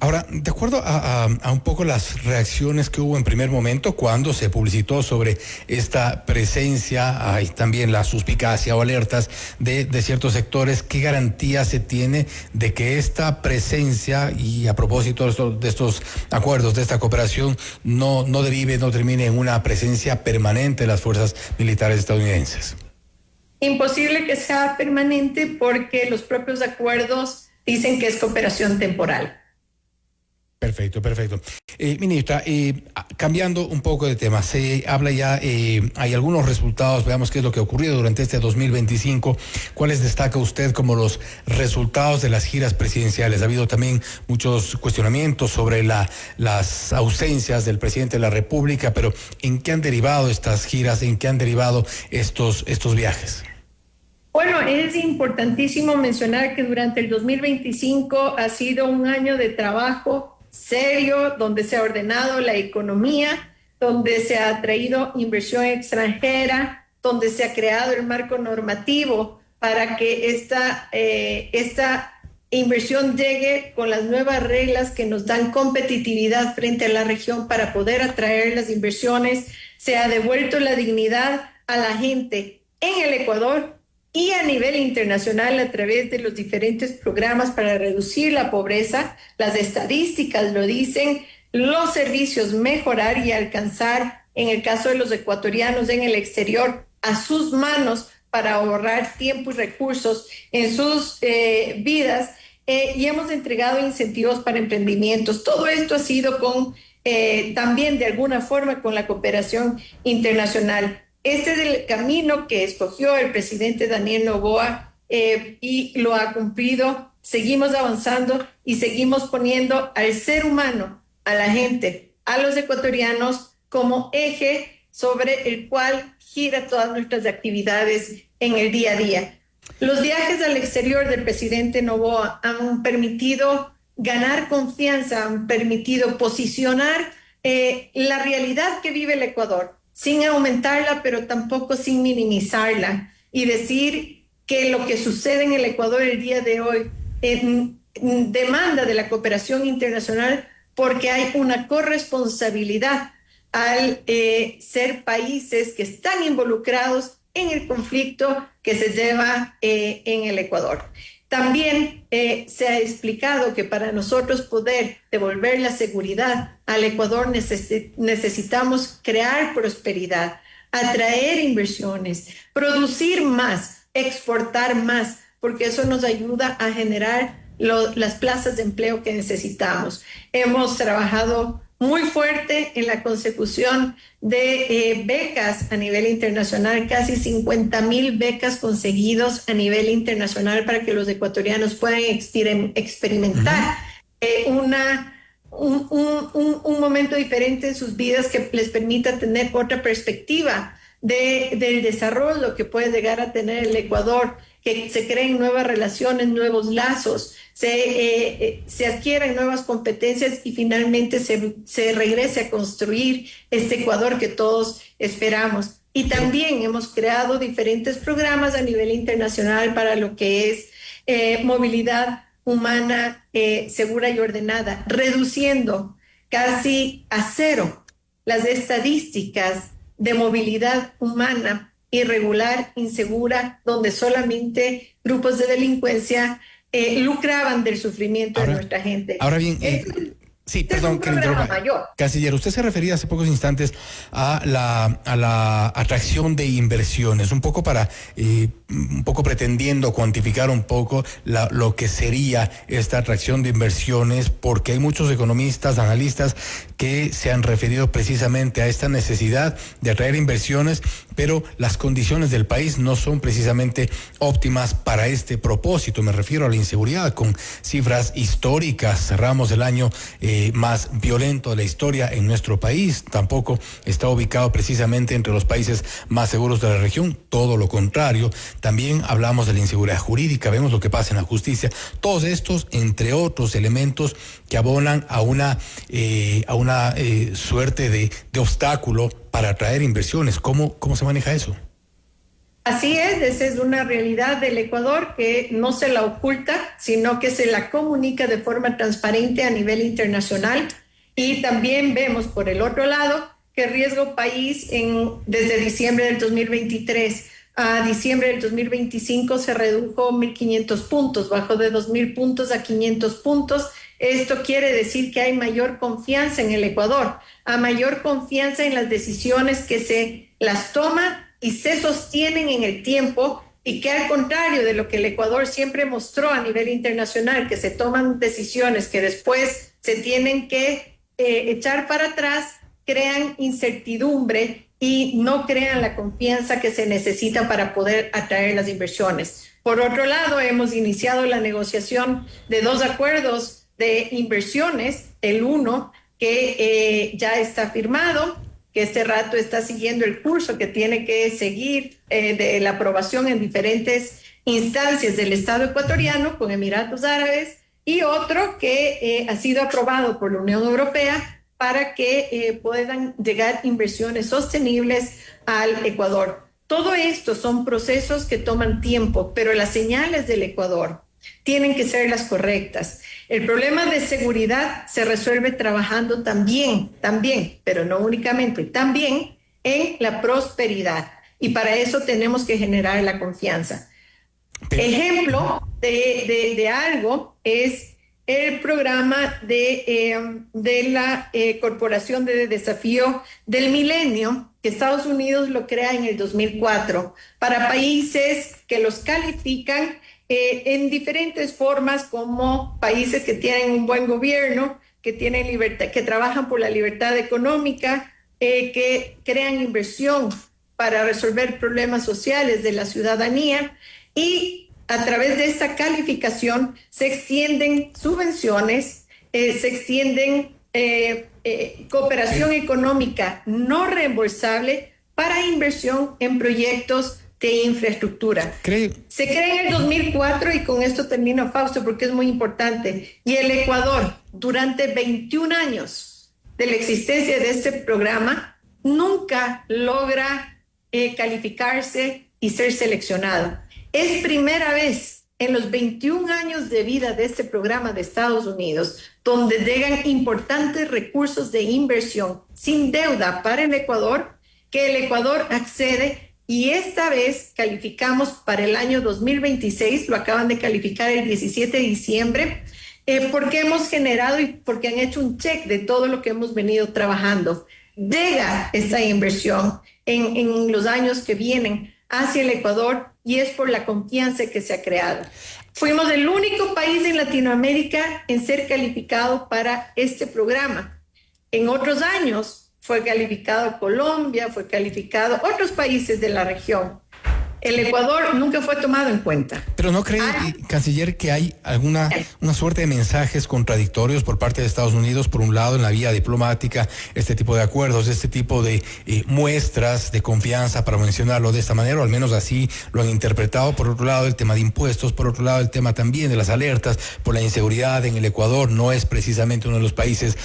Ahora, de acuerdo a un poco las reacciones que hubo en primer momento cuando se publicitó sobre esta presencia, hay también la suspicacia o alertas de ciertos sectores, ¿qué garantía se tiene de que esta presencia, y a propósito de estos acuerdos, de esta cooperación, no termine en una presencia permanente de las fuerzas militares estadounidenses? Imposible que sea permanente porque los propios acuerdos dicen que es cooperación temporal. Perfecto. Ministra, cambiando un poco de tema, se habla ya, hay algunos resultados, veamos qué es lo que ha ocurrido durante este 2025, ¿cuáles destaca usted como los resultados de las giras presidenciales? Ha habido también muchos cuestionamientos sobre las ausencias del presidente de la República, pero ¿en qué han derivado estas giras? ¿En qué han derivado estos viajes? Bueno, es importantísimo mencionar que durante el 2025 ha sido un año de trabajo serio, donde se ha ordenado la economía, donde se ha atraído inversión extranjera, donde se ha creado el marco normativo para que esta inversión llegue con las nuevas reglas que nos dan competitividad frente a la región para poder atraer las inversiones. Se ha devuelto la dignidad a la gente en el Ecuador y a nivel internacional a través de los diferentes programas para reducir la pobreza. Las estadísticas lo dicen, los servicios mejorar y alcanzar, en el caso de los ecuatorianos en el exterior, a sus manos para ahorrar tiempo y recursos en sus vidas, y hemos entregado incentivos para emprendimientos. Todo esto ha sido también de alguna forma con la cooperación internacional. Este es el camino que escogió el presidente Daniel Noboa y lo ha cumplido. Seguimos avanzando y seguimos poniendo al ser humano, a la gente, a los ecuatorianos como eje sobre el cual gira todas nuestras actividades en el día a día. Los viajes al exterior del presidente Noboa han permitido ganar confianza, han permitido posicionar la realidad que vive el Ecuador, sin aumentarla, pero tampoco sin minimizarla, y decir que lo que sucede en el Ecuador el día de hoy demanda de la cooperación internacional, porque hay una corresponsabilidad al ser países que están involucrados en el conflicto que se lleva en el Ecuador. También se ha explicado que para nosotros poder devolver la seguridad al Ecuador necesitamos crear prosperidad, atraer inversiones, producir más, exportar más, porque eso nos ayuda a generar las plazas de empleo que necesitamos. Hemos trabajado muy fuerte en la consecución de becas a nivel internacional, casi 50,000 becas conseguidos a nivel internacional para que los ecuatorianos puedan experimentar un momento diferente en sus vidas que les permita tener otra perspectiva del desarrollo que puede llegar a tener el Ecuador, que se creen nuevas relaciones, nuevos lazos, se adquieren nuevas competencias y finalmente se regrese a construir este Ecuador que todos esperamos. Y también hemos creado diferentes programas a nivel internacional para lo que es movilidad humana segura y ordenada, reduciendo casi a cero las estadísticas de movilidad humana irregular, insegura, donde solamente grupos de delincuencia lucraban del sufrimiento de nuestra gente. Ahora bien, sí, perdón, que Canciller, usted se refería hace pocos instantes a la atracción de inversiones, un poco pretendiendo cuantificar un poco lo que sería esta atracción de inversiones, porque hay muchos economistas, analistas que se han referido precisamente a esta necesidad de atraer inversiones, pero las condiciones del país no son precisamente óptimas para este propósito. Me refiero a la inseguridad, con cifras históricas. Cerramos el año más violento de la historia en nuestro país. Tampoco está ubicado precisamente entre los países más seguros de la región, todo lo contrario. También hablamos de la inseguridad jurídica, vemos lo que pasa en la justicia. Todos estos, entre otros elementos que abonan a una suerte de obstáculo para atraer inversiones. ¿Cómo se maneja eso? Así es, esa es una realidad del Ecuador que no se la oculta, sino que se la comunica de forma transparente a nivel internacional. Y también vemos por el otro lado que el riesgo país desde diciembre del 2023 a diciembre del 2025 se redujo 1.500 puntos, bajó de 2.000 puntos a 500 puntos. Esto quiere decir que hay mayor confianza en el Ecuador, hay mayor confianza en las decisiones que se las toman y se sostienen en el tiempo, y que al contrario de lo que el Ecuador siempre mostró a nivel internacional, que se toman decisiones que después se tienen que echar para atrás, crean incertidumbre y no crean la confianza que se necesita para poder atraer las inversiones. Por otro lado, hemos iniciado la negociación de 2 acuerdos de inversiones, el uno que ya está firmado, que este rato está siguiendo el curso que tiene que seguir de la aprobación en diferentes instancias del Estado ecuatoriano con Emiratos Árabes, y otro que ha sido aprobado por la Unión Europea para que puedan llegar inversiones sostenibles al Ecuador. Todo esto son procesos que toman tiempo, pero las señales del Ecuador tienen que ser las correctas. El problema de seguridad se resuelve trabajando también, pero no únicamente, también en la prosperidad. Y para eso tenemos que generar la confianza. Ejemplo de algo es el programa de la Corporación de Desafío del Milenio, que Estados Unidos lo crea en el 2004, para países que los califican en diferentes formas como países que tienen un buen gobierno, que tienen libertad, que trabajan por la libertad económica, que crean inversión para resolver problemas sociales de la ciudadanía, y a través de esta calificación se extienden subvenciones, se extienden cooperación económica no reembolsable para inversión en proyectos de infraestructura. Se crea en el 2004, y con esto termino, Fausto, porque es muy importante, y el Ecuador, durante 21 años de la existencia de este programa, nunca logra calificarse y ser seleccionado. Es primera vez en los 21 años de vida de este programa de Estados Unidos, donde llegan importantes recursos de inversión sin deuda para el Ecuador, que el Ecuador accede y esta vez calificamos para el año 2026, lo acaban de calificar el 17 de diciembre, porque hemos generado y porque han hecho un check de todo lo que hemos venido trabajando. Llega esta inversión en los años que vienen hacia el Ecuador y es por la confianza que se ha creado. Fuimos el único país en Latinoamérica en ser calificado para este programa. En otros años fue calificado Colombia, fue calificado otros países de la región. El Ecuador nunca fue tomado en cuenta. Pero ¿no cree, canciller, que hay una suerte de mensajes contradictorios por parte de Estados Unidos? Por un lado, en la vía diplomática, este tipo de acuerdos, este tipo de muestras de confianza, para mencionarlo de esta manera, o al menos así lo han interpretado. Por otro lado, el tema de impuestos, por otro lado, el tema también de las alertas por la inseguridad en el Ecuador. No es precisamente uno de los países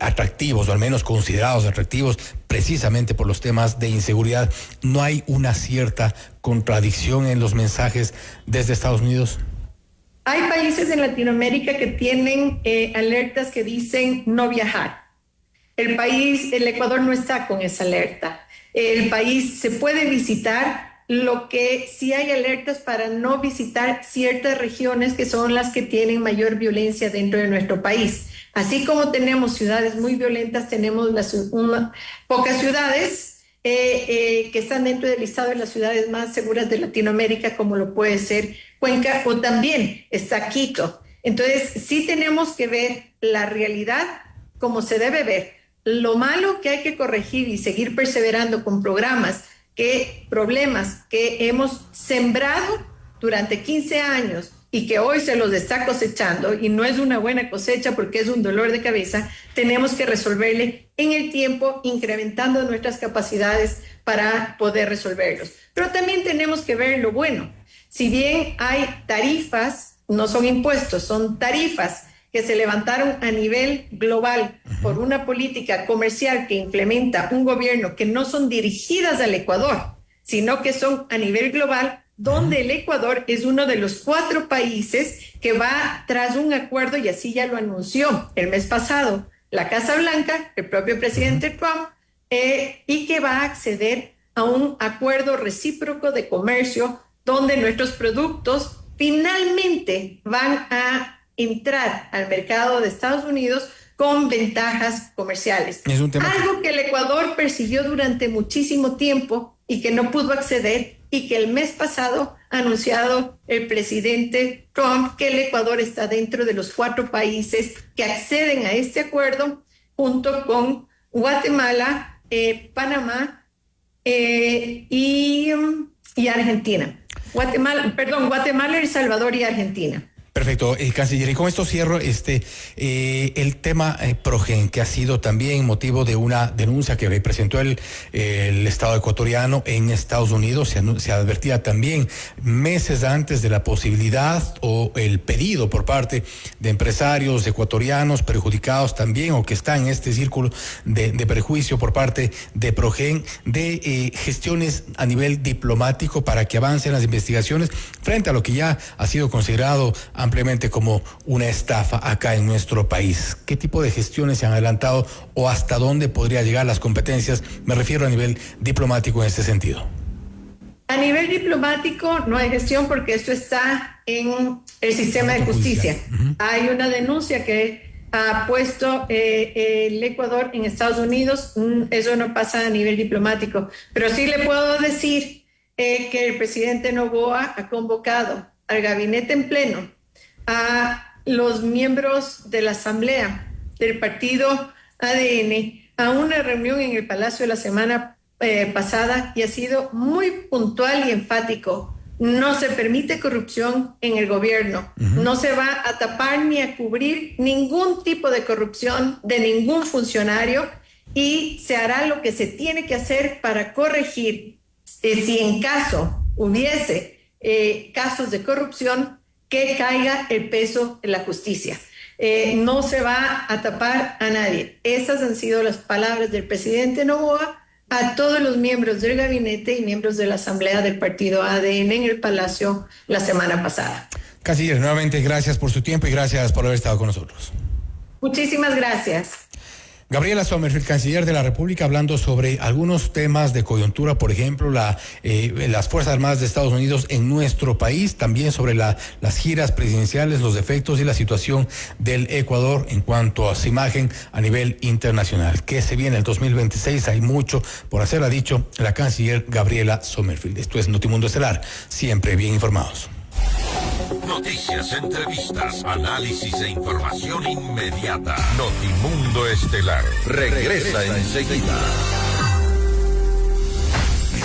atractivos, o al menos considerados atractivos, precisamente por los temas de inseguridad. ¿No hay una cierta contradicción en los mensajes desde Estados Unidos? Hay países en Latinoamérica que tienen alertas que dicen no viajar. El Ecuador no está con esa alerta. El país se puede visitar, lo que sí hay alertas para no visitar ciertas regiones que son las que tienen mayor violencia dentro de nuestro país. Así como tenemos ciudades muy violentas, tenemos pocas ciudades que están dentro del listado de las ciudades más seguras de Latinoamérica, como lo puede ser Cuenca, o también está Quito. Entonces, sí tenemos que ver la realidad como se debe ver. Lo malo que hay que corregir y seguir perseverando con problemas que hemos sembrado durante 15 años y que hoy se los está cosechando, y no es una buena cosecha porque es un dolor de cabeza, tenemos que resolverle en el tiempo, incrementando nuestras capacidades para poder resolverlos. Pero también tenemos que ver lo bueno. Si bien hay tarifas, no son impuestos, son tarifas que se levantaron a nivel global por una política comercial que implementa un gobierno, que no son dirigidas al Ecuador, sino que son a nivel global, donde el Ecuador es uno de los 4 países que va tras un acuerdo, y así ya lo anunció el mes pasado la Casa Blanca, el propio presidente Trump, y que va a acceder a un acuerdo recíproco de comercio donde nuestros productos finalmente van a entrar al mercado de Estados Unidos con ventajas comerciales. Es un tema algo que el Ecuador persiguió durante muchísimo tiempo y que no pudo acceder, y que el mes pasado ha anunciado el presidente Trump que el Ecuador está dentro de los 4 países que acceden a este acuerdo, junto con Guatemala, Panamá y Argentina. Guatemala, El Salvador y Argentina. Perfecto, canciller, y con esto cierro el tema Progen, que ha sido también motivo de una denuncia que presentó el Estado ecuatoriano en Estados Unidos. Se advertía también meses antes de la posibilidad o el pedido por parte de empresarios ecuatorianos perjudicados también, o que están en este círculo de perjuicio por parte de Progen, de gestiones a nivel diplomático para que avancen las investigaciones frente a lo que ya ha sido considerado ampliamente como una estafa acá en nuestro país. ¿Qué tipo de gestiones se han adelantado o hasta dónde podría llegar las competencias? Me refiero a nivel diplomático en este sentido. A nivel diplomático no hay gestión porque esto está en el sistema de justicia. Hay una denuncia que ha puesto el Ecuador en Estados Unidos. Eso no pasa a nivel diplomático. Pero sí le puedo decir que el presidente Noboa ha convocado al gabinete en pleno, a los miembros de la asamblea del partido ADN, a una reunión en el Palacio la semana pasada, y ha sido muy puntual y enfático. No se permite corrupción en el gobierno. No se va a tapar ni a cubrir ningún tipo de corrupción de ningún funcionario, y se hará lo que se tiene que hacer para corregir si en caso hubiese casos de corrupción, que caiga el peso en la justicia. No se va a tapar a nadie. Esas han sido las palabras del presidente Noboa a todos los miembros del gabinete y miembros de la asamblea del partido ADN en el Palacio la semana pasada. Canciller, nuevamente gracias por su tiempo y gracias por haber estado con nosotros. Muchísimas gracias. Gabriela Sommerfeld, canciller de la República, hablando sobre algunos temas de coyuntura, por ejemplo, las Fuerzas Armadas de Estados Unidos en nuestro país, también sobre las giras presidenciales, los defectos y la situación del Ecuador en cuanto a su imagen a nivel internacional. Que se viene el 2026, hay mucho por hacer, ha dicho la canciller Gabriela Sommerfeld. Esto es Notimundo Estelar, siempre bien informados. Noticias, entrevistas, análisis e información inmediata. Notimundo Estelar regresa enseguida.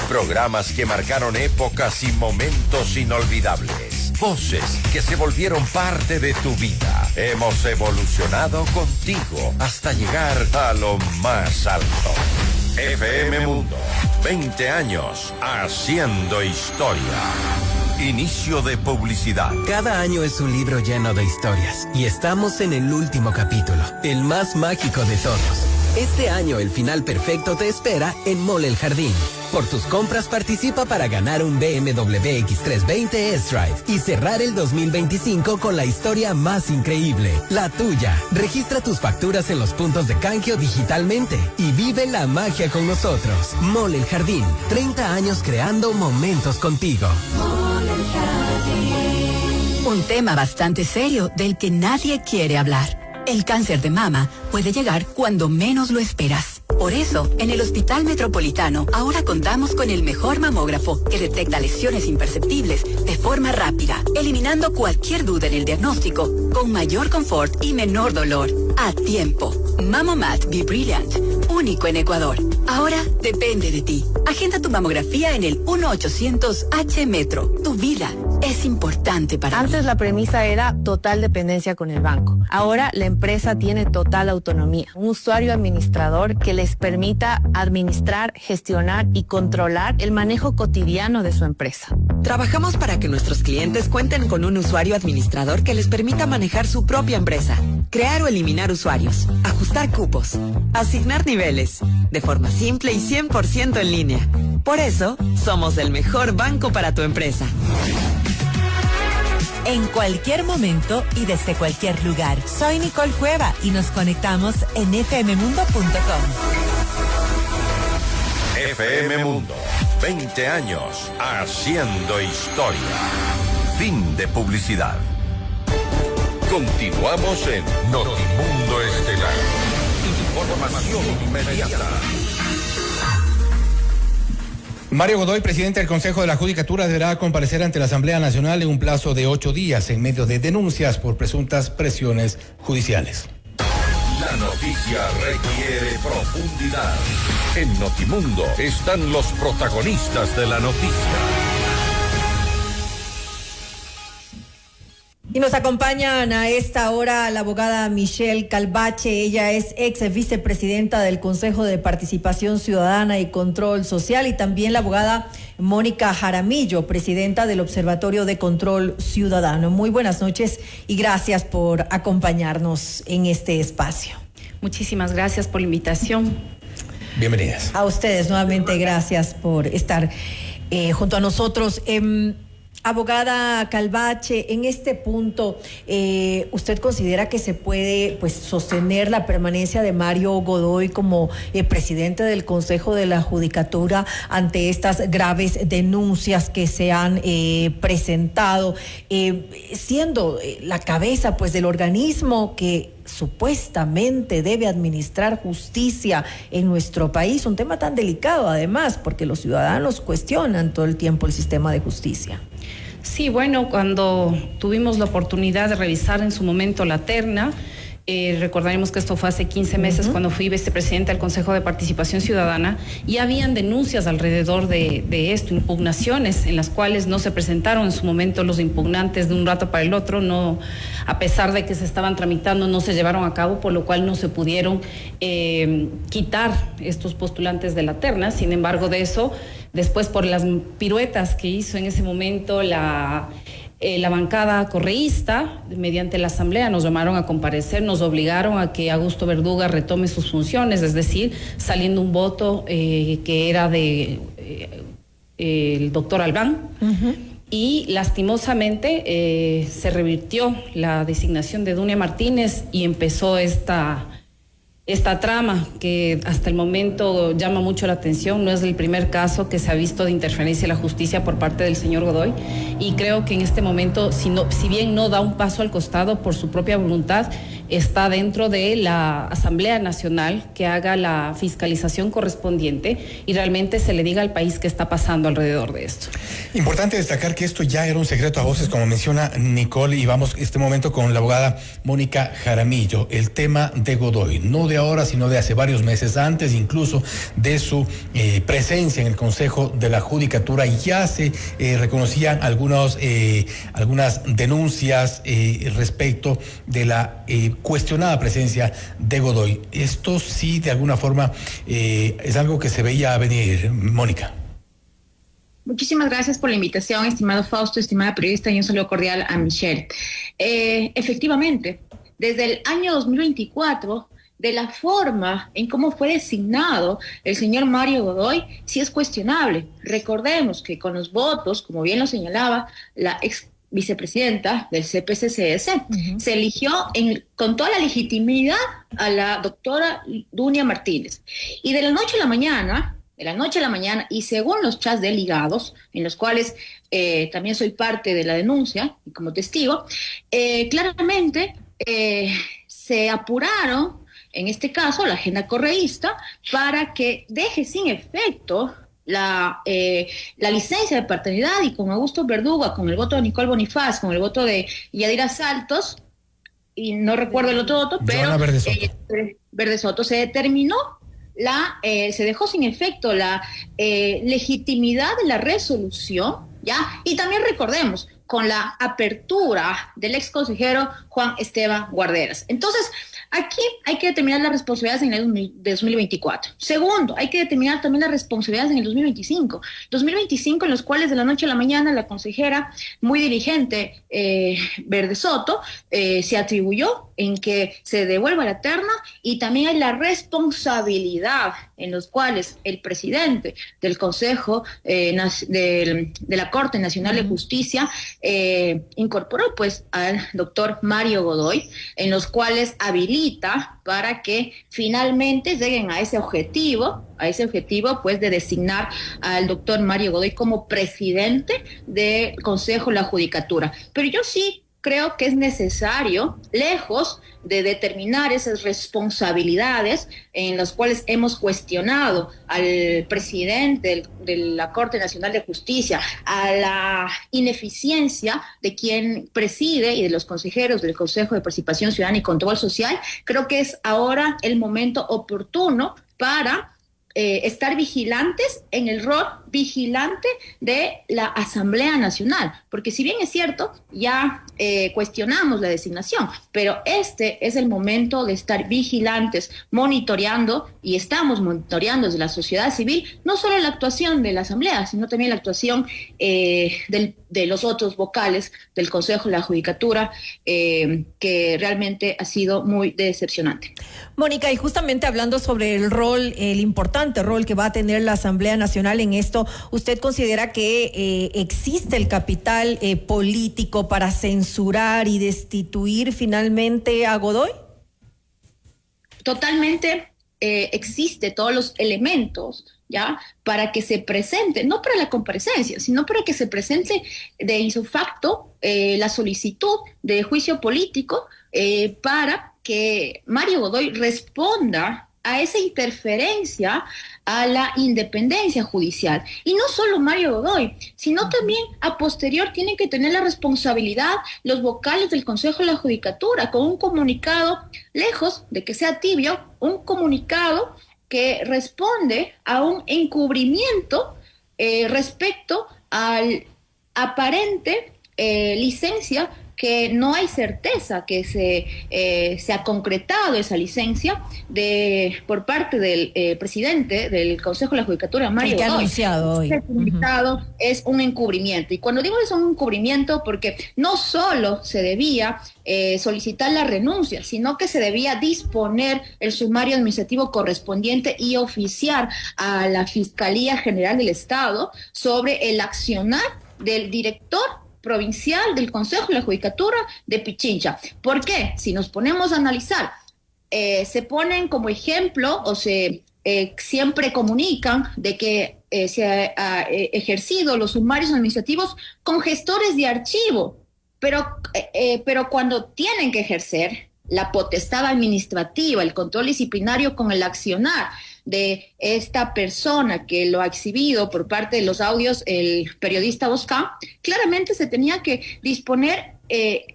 Programas que marcaron épocas y momentos inolvidables. Voces que se volvieron parte de tu vida. Hemos evolucionado contigo hasta llegar a lo más alto. FM Mundo, 20 años haciendo historia. Inicio de publicidad. Cada año es un libro lleno de historias y estamos en el último capítulo, el más mágico de todos. Este año el final perfecto te espera en Mall El Jardín. Por tus compras participa para ganar un BMW X320 S-Drive y cerrar el 2025 con la historia más increíble, la tuya. Registra tus facturas en los puntos de canjeo digitalmente y vive la magia con nosotros. Mall El Jardín, 30 años creando momentos contigo. Mall El Jardín. Un tema bastante serio del que nadie quiere hablar. El cáncer de mama puede llegar cuando menos lo esperas. Por eso, en el Hospital Metropolitano, ahora contamos con el mejor mamógrafo que detecta lesiones imperceptibles de forma rápida, eliminando cualquier duda en el diagnóstico, con mayor confort y menor dolor. A tiempo. Mamomat Be Brilliant, único en Ecuador. Ahora depende de ti. Agenda tu mamografía en el 1-800-H-Metro. Tu vida es importante para mí. Antes la premisa era total dependencia con el banco. Ahora la empresa tiene total autonomía. Un usuario administrador que les permita administrar, gestionar y controlar el manejo cotidiano de su empresa. Trabajamos para que nuestros clientes cuenten con un usuario administrador que les permita manejar su propia empresa, crear o eliminar usuarios, ajustar cupos, asignar niveles, de forma simple y 100% en línea. Por eso, somos el mejor banco para tu empresa. En cualquier momento y desde cualquier lugar. Soy Nicole Cueva y nos conectamos en fmmundo.com. FM Mundo, 20 años haciendo historia. Fin de publicidad. Continuamos en Notimundo Estelar. Información inmediata. Mario Godoy, presidente del Consejo de la Judicatura, deberá comparecer ante la Asamblea Nacional en un plazo de 8 días en medio de denuncias por presuntas presiones judiciales. La noticia requiere profundidad. En Notimundo están los protagonistas de la noticia. Y nos acompañan a esta hora la abogada Michelle Calvache. Ella es ex vicepresidenta del Consejo de Participación Ciudadana y Control Social, y también la abogada Mónica Jaramillo, presidenta del Observatorio de Control Ciudadano. Muy buenas noches y gracias por acompañarnos en este espacio. Muchísimas gracias por la invitación. Bienvenidas. A ustedes nuevamente gracias por estar junto a nosotros. Abogada Calvache, en este punto, ¿usted considera que se puede sostener la permanencia de Mario Godoy como presidente del Consejo de la Judicatura ante estas graves denuncias que se han presentado, siendo la cabeza del organismo que supuestamente debe administrar justicia en nuestro país? Un tema tan delicado, además, porque los ciudadanos cuestionan todo el tiempo el sistema de justicia. Sí, bueno, cuando tuvimos la oportunidad de revisar en su momento la terna, recordaremos que esto fue hace 15 meses cuando fui vicepresidenta del Consejo de Participación Ciudadana, y habían denuncias alrededor de esto, impugnaciones en las cuales no se presentaron en su momento los impugnantes de un rato para el otro, no, a pesar de que se estaban tramitando, no se llevaron a cabo, por lo cual no se pudieron quitar estos postulantes de la terna. Sin embargo, de eso, después por las piruetas que hizo en ese momento la bancada correísta, mediante la asamblea, nos llamaron a comparecer, nos obligaron a que Augusto Verduga retome sus funciones, es decir, saliendo un voto que era de el doctor Albán. Y lastimosamente se revirtió la designación de Dunia Martínez y empezó esta esta trama que hasta el momento llama mucho la atención. No es el primer caso que se ha visto de interferencia en la justicia por parte del señor Godoy, y creo que en este momento, si bien no da un paso al costado por su propia voluntad, está dentro de la Asamblea Nacional que haga la fiscalización correspondiente y realmente se le diga al país qué está pasando alrededor de esto. Importante destacar que esto ya era un secreto a voces, como menciona Nicole, y vamos este momento con la abogada Mónica Jaramillo. El tema de Godoy, no de ahora, sino de hace varios meses, antes incluso de su presencia en el Consejo de la Judicatura, ya se reconocían algunas denuncias respecto de la cuestionada presencia de Godoy. Esto sí, de alguna forma, es algo que se veía venir. Mónica. Muchísimas gracias por la invitación, estimado Fausto, estimada periodista, y un saludo cordial a Michelle. Efectivamente, desde el año 2024, de la forma en cómo fue designado el señor Mario Godoy, sí es cuestionable. Recordemos que con los votos, como bien lo señalaba la ex vicepresidenta del CPCCS, se eligió con toda la legitimidad a la doctora Dunia Martínez. Y de la noche a la mañana, y según los chats de ligados, en los cuales también soy parte de la denuncia y como testigo, claramente se apuraron, en este caso, la agenda correísta, para que deje sin efecto la licencia de paternidad, y con Augusto Verduga, con el voto de Nicole Bonifaz, con el voto de Yadira Saltos, y no recuerdo el otro voto, pero Verde Soto, se determinó se dejó sin efecto la legitimidad de la resolución, ¿ya? Y también recordemos, con la apertura del ex consejero Juan Esteban Guarderas. Entonces, aquí hay que determinar las responsabilidades en el 2024. Segundo, hay que determinar también las responsabilidades en el 2025. 2025, en los cuales de la noche a la mañana la consejera muy diligente, Verde Soto, se atribuyó en que se devuelva la terna, y también hay la responsabilidad en los cuales el presidente del Consejo de la Corte Nacional de Justicia incorporó pues al doctor Mario Godoy, en los cuales habilita para que finalmente lleguen a ese objetivo pues de designar al doctor Mario Godoy como presidente del Consejo de la Judicatura. Pero yo sí creo que es necesario, lejos de determinar esas responsabilidades en las cuales hemos cuestionado al presidente de la Corte Nacional de Justicia, a la ineficiencia de quien preside y de los consejeros del Consejo de Participación Ciudadana y Control Social, creo que es ahora el momento oportuno para estar vigilantes en el rol vigilante de la Asamblea Nacional, porque si bien es cierto, ya cuestionamos la designación, pero este es el momento de estar vigilantes, monitoreando, y estamos monitoreando desde la sociedad civil, no solo la actuación de la Asamblea, sino también la actuación de los otros vocales del Consejo de la Judicatura, que realmente ha sido muy decepcionante. Mónica, y justamente hablando sobre el rol, el importante rol que va a tener la Asamblea Nacional en esto, ¿usted considera que existe el capital político para censurar y destituir finalmente a Godoy? Totalmente existe todos los elementos, ¿ya? Para que se presente, no para la comparecencia, sino para que se presente de ipso facto la solicitud de juicio político para que Mario Godoy responda a esa interferencia a la independencia judicial. Y no solo Mario Godoy, sino también a posterior tienen que tener la responsabilidad los vocales del Consejo de la Judicatura, con un comunicado, lejos de que sea tibio, un comunicado que responde a un encubrimiento respecto al aparente licencia, que no hay certeza que se ha concretado esa licencia por parte del presidente del Consejo de la Judicatura, Mario Godoy. Anunciado hoy. Ese comunicado es un encubrimiento. Y cuando digo es un encubrimiento, porque no solo se debía solicitar la renuncia, sino que se debía disponer el sumario administrativo correspondiente y oficiar a la Fiscalía General del Estado sobre el accionar del director provincial del Consejo de la Judicatura de Pichincha. ¿Por qué? Si nos ponemos a analizar se ponen como ejemplo o se siempre comunican de que se ha ejercido los sumarios administrativos con gestores de archivo, pero cuando tienen que ejercer la potestad administrativa, el control disciplinario con el accionar de esta persona que lo ha exhibido por parte de los audios, el periodista Boscan, claramente se tenía que disponer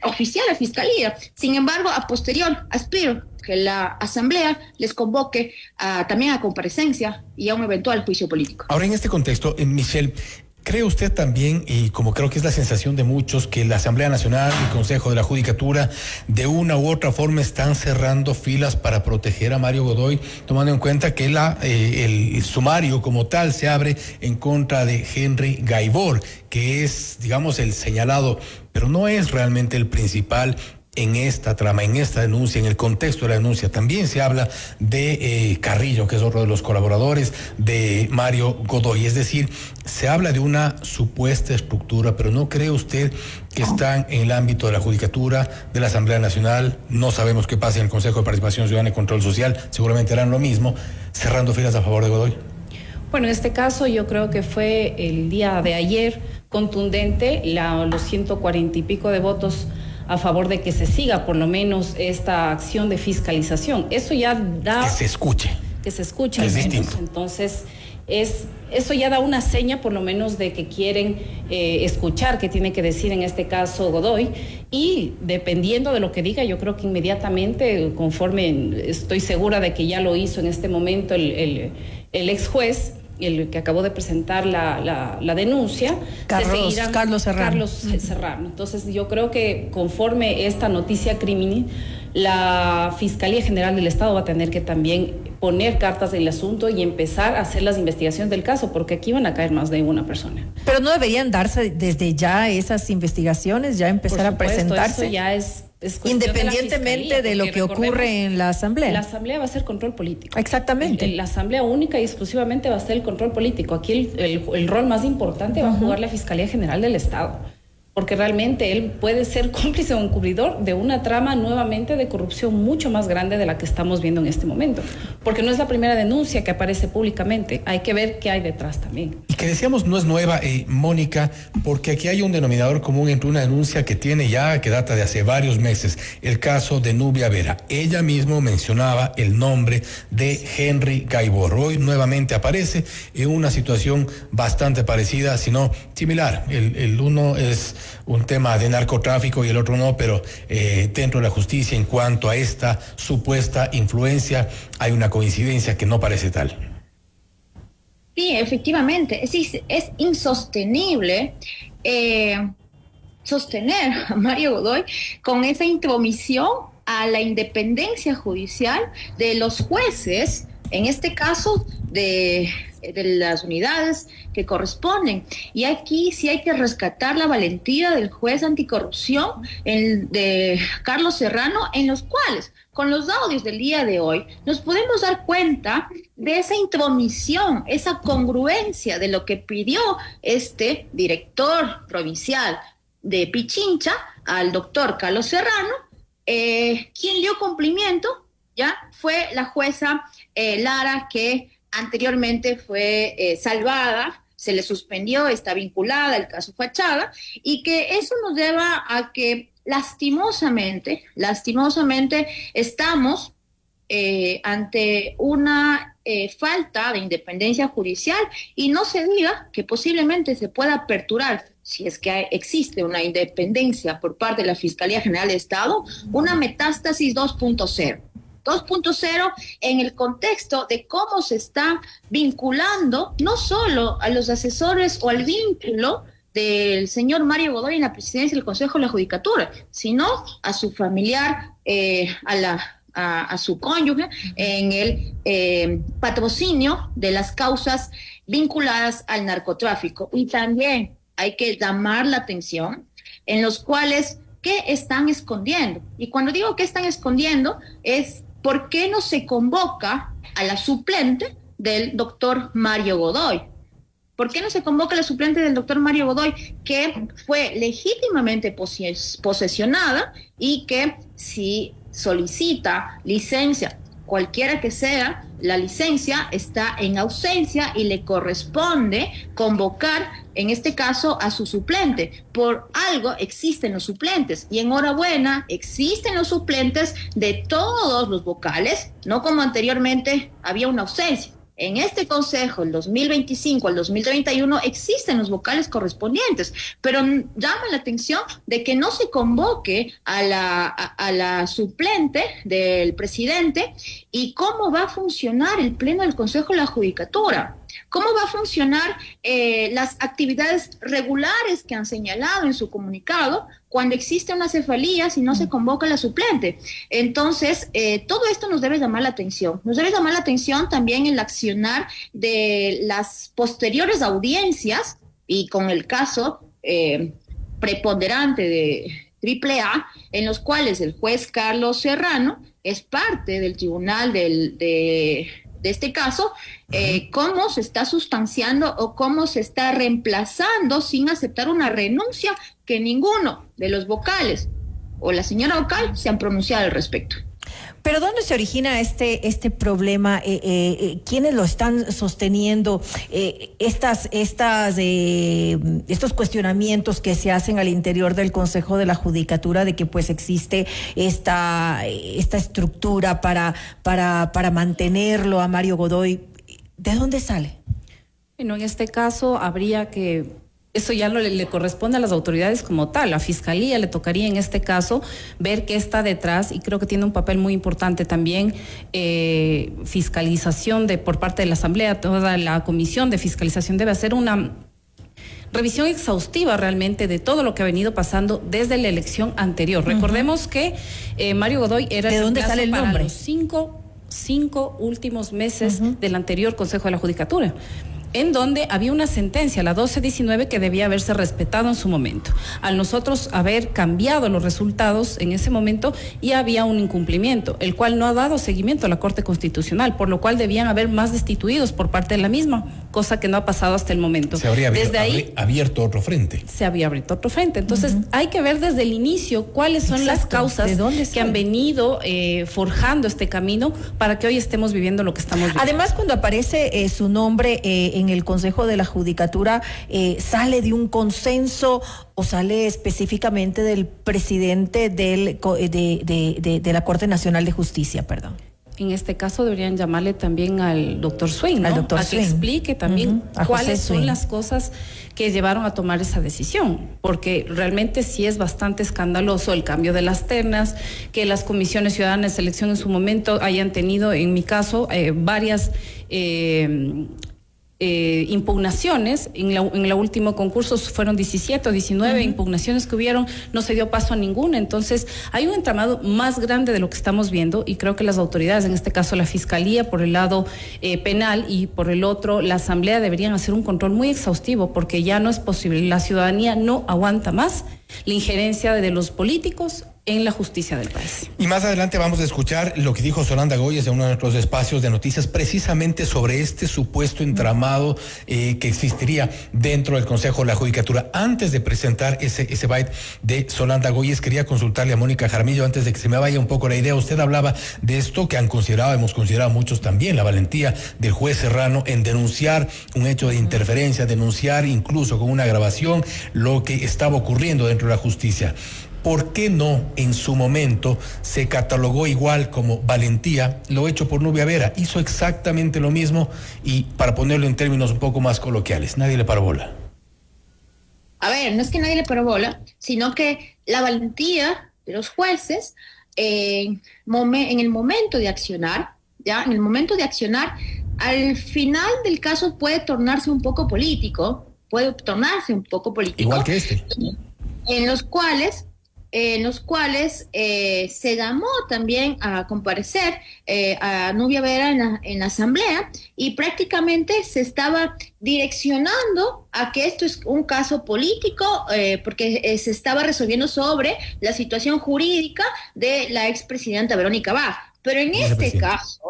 oficial a Fiscalía. Sin embargo, a posterior, aspiro que la Asamblea les convoque también a comparecencia y a un eventual juicio político. Ahora, en este contexto, Michelle, ¿cree usted también, y como creo que es la sensación de muchos, que la Asamblea Nacional y el Consejo de la Judicatura de una u otra forma están cerrando filas para proteger a Mario Godoy, tomando en cuenta que el sumario como tal se abre en contra de Henry Gaibor, que es, digamos, el señalado, pero no es realmente el principal en esta trama, en esta denuncia, en el contexto de la denuncia? También se habla de Carrillo, que es otro de los colaboradores de Mario Godoy. Es decir, se habla de una supuesta estructura, pero ¿no cree usted que están en el ámbito de la Judicatura, de la Asamblea Nacional? No sabemos qué pasa en el Consejo de Participación Ciudadana y Control Social, seguramente harán lo mismo, cerrando filas a favor de Godoy. Bueno, en este caso yo creo que fue el día de ayer contundente, los 140 y pico de votos a favor de que se siga por lo menos esta acción de fiscalización. Eso ya da... Que se escuche. Que se escuche. Es al menos. distinto. Entonces, eso ya da una seña por lo menos de que quieren escuchar qué tiene que decir en este caso Godoy, y dependiendo de lo que diga, yo creo que inmediatamente, conforme estoy segura de que ya lo hizo en este momento el ex juez, el que acabó de presentar la denuncia, Carlos Serrano. Entonces yo creo que conforme esta noticia criminal, la Fiscalía General del Estado va a tener que también poner cartas en el asunto y empezar a hacer las investigaciones del caso, porque aquí van a caer más de una persona. Pero no deberían darse desde ya esas investigaciones, ya empezar a presentarse. Eso ya es independientemente de lo que ocurre en la Asamblea. La Asamblea va a ser control político. Exactamente. La Asamblea única y exclusivamente va a ser el control político. Aquí el rol más importante va a jugar la Fiscalía General del Estado, porque realmente él puede ser cómplice o encubridor de una trama nuevamente de corrupción mucho más grande de la que estamos viendo en este momento, porque no es la primera denuncia que aparece públicamente, hay que ver qué hay detrás también. Y que decíamos no es nueva, Mónica, porque aquí hay un denominador común entre una denuncia que data de hace varios meses, el caso de Nubia Vera. Ella misma mencionaba el nombre de Henry Gaibor. Hoy nuevamente aparece en una situación bastante parecida, si no similar. El uno es un tema de narcotráfico y el otro no, pero dentro de la justicia, en cuanto a esta supuesta influencia, hay una coincidencia que no parece tal. Sí, efectivamente, es insostenible sostener a Mario Godoy con esa intromisión a la independencia judicial de los jueces, en este caso de las unidades que corresponden. Y aquí sí hay que rescatar la valentía del juez anticorrupción de Carlos Serrano, en los cuales, con los audios del día de hoy, nos podemos dar cuenta de esa intromisión, esa congruencia de lo que pidió este director provincial de Pichincha al doctor Carlos Serrano, quien dio cumplimiento, ya fue la jueza Lara, que anteriormente fue salvada, se le suspendió, está vinculada, el caso Fachada, y que eso nos lleva a que lastimosamente estamos ante una falta de independencia judicial, y no se diga que posiblemente se pueda aperturar, si es que existe una independencia por parte de la Fiscalía General de Estado, una metástasis 2.0 en el contexto de cómo se está vinculando no solo a los asesores o al vínculo del señor Mario Godoy en la presidencia del Consejo de la Judicatura, sino a su familiar, a su cónyuge en el patrocinio de las causas vinculadas al narcotráfico. Y también hay que llamar la atención en los cuales ¿qué están escondiendo? Y cuando digo que están escondiendo es ¿por qué no se convoca a la suplente del doctor Mario Godoy? ¿Por qué no se convoca a la suplente del doctor Mario Godoy, que fue legítimamente posesionada y que si solicita licencia, cualquiera que sea la licencia, está en ausencia y le corresponde convocar, en este caso, a su suplente. Por algo existen los suplentes y enhorabuena, existen los suplentes de todos los vocales, no como anteriormente había una ausencia. En este consejo, el 2025 al 2031, existen los vocales correspondientes, pero llama la atención de que no se convoque a la suplente del presidente. ¿Y cómo va a funcionar el pleno del Consejo de la Judicatura? ¿Cómo va a funcionar las actividades regulares que han señalado en su comunicado cuando existe una cefalía si no se convoca a la suplente? Entonces, todo esto nos debe llamar la atención. Nos debe llamar la atención también el accionar de las posteriores audiencias, y con el caso preponderante de AAA, en los cuales el juez Carlos Serrano es parte del tribunal de este caso, cómo se está sustanciando o cómo se está reemplazando sin aceptar una renuncia que ninguno de los vocales o la señora vocal se han pronunciado al respecto. Pero ¿dónde se origina este problema? ¿Quiénes lo están sosteniendo? Estos cuestionamientos que se hacen al interior del Consejo de la Judicatura de que pues existe esta estructura para mantenerlo a Mario Godoy. ¿De dónde sale? Bueno, en este caso habría que... Eso ya le corresponde a las autoridades como tal. La Fiscalía le tocaría en este caso ver qué está detrás, y creo que tiene un papel muy importante también fiscalización por parte de la Asamblea. Toda la Comisión de Fiscalización debe hacer una revisión exhaustiva realmente de todo lo que ha venido pasando desde la elección anterior. Recordemos que Mario Godoy era... ¿De dónde sale el nombre? Los cinco últimos meses del anterior Consejo de la Judicatura, en donde había una sentencia, la 1219, que debía haberse respetado en su momento. Al nosotros haber cambiado los resultados en ese momento, y había un incumplimiento, el cual no ha dado seguimiento a la Corte Constitucional, por lo cual debían haber más destituidos por parte de la misma, cosa que no ha pasado hasta el momento. Se habría abierto otro frente. Se había abierto otro frente. Entonces, hay que ver desde el inicio cuáles son las causas que han venido forjando este camino para que hoy estemos viviendo lo que estamos viviendo. Además, cuando aparece su nombre en el Consejo de la Judicatura, ¿sale de un consenso o sale específicamente del presidente de la Corte Nacional de Justicia, perdón? En este caso deberían llamarle también al doctor Swing, ¿no? Al doctor Swing. Que explique también cuáles son las cosas que llevaron a tomar esa decisión, porque realmente sí es bastante escandaloso el cambio de las ternas, que las comisiones ciudadanas de selección en su momento hayan tenido, en mi caso, varias impugnaciones. En el último concurso fueron 17 o 19 impugnaciones que hubieron, no se dio paso a ninguna. Entonces hay un entramado más grande de lo que estamos viendo, y creo que las autoridades, en este caso la Fiscalía por el lado penal y por el otro la Asamblea, deberían hacer un control muy exhaustivo, porque ya no es posible, la ciudadanía no aguanta más la injerencia de los políticos en la justicia del país. Y más adelante vamos a escuchar lo que dijo Solanda Goyes en uno de nuestros espacios de noticias, precisamente sobre este supuesto entramado que existiría dentro del Consejo de la Judicatura. Antes de presentar ese byte de Solanda Goyes, quería consultarle a Mónica Jaramillo, antes de que se me vaya un poco la idea. Usted hablaba de esto que hemos considerado muchos también, la valentía del juez Serrano en denunciar un hecho de interferencia, denunciar incluso con una grabación lo que estaba ocurriendo dentro de la justicia. ¿Por qué no en su momento se catalogó igual como valentía lo hecho por Nubia Vera? Hizo exactamente lo mismo, y para ponerlo en términos un poco más coloquiales, nadie le paró bola. A ver, no es que nadie le paró bola, sino que la valentía de los jueces en el momento de accionar, al final del caso puede tornarse un poco político, Igual que este. En los cuales se llamó también a comparecer a Nubia Vera en la Asamblea, y prácticamente se estaba direccionando a que esto es un caso político, porque se estaba resolviendo sobre la situación jurídica de la expresidenta Verónica Abad. Pero en este caso,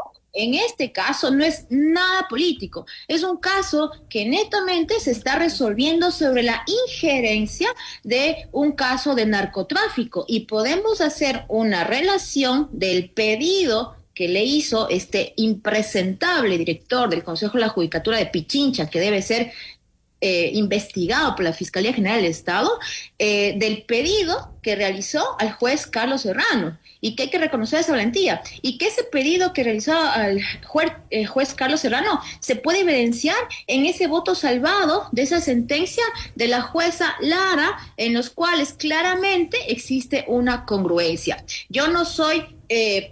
en este caso no es nada político, es un caso que netamente se está resolviendo sobre la injerencia de un caso de narcotráfico, y podemos hacer una relación del pedido que le hizo este impresentable director del Consejo de la Judicatura de Pichincha, que debe ser investigado por la Fiscalía General del Estado, del pedido que realizó al juez Carlos Serrano, y que hay que reconocer esa valentía, y que ese pedido que realizó al juez Carlos Serrano se puede evidenciar en ese voto salvado de esa sentencia de la jueza Lara, en los cuales claramente existe una congruencia. Yo no soy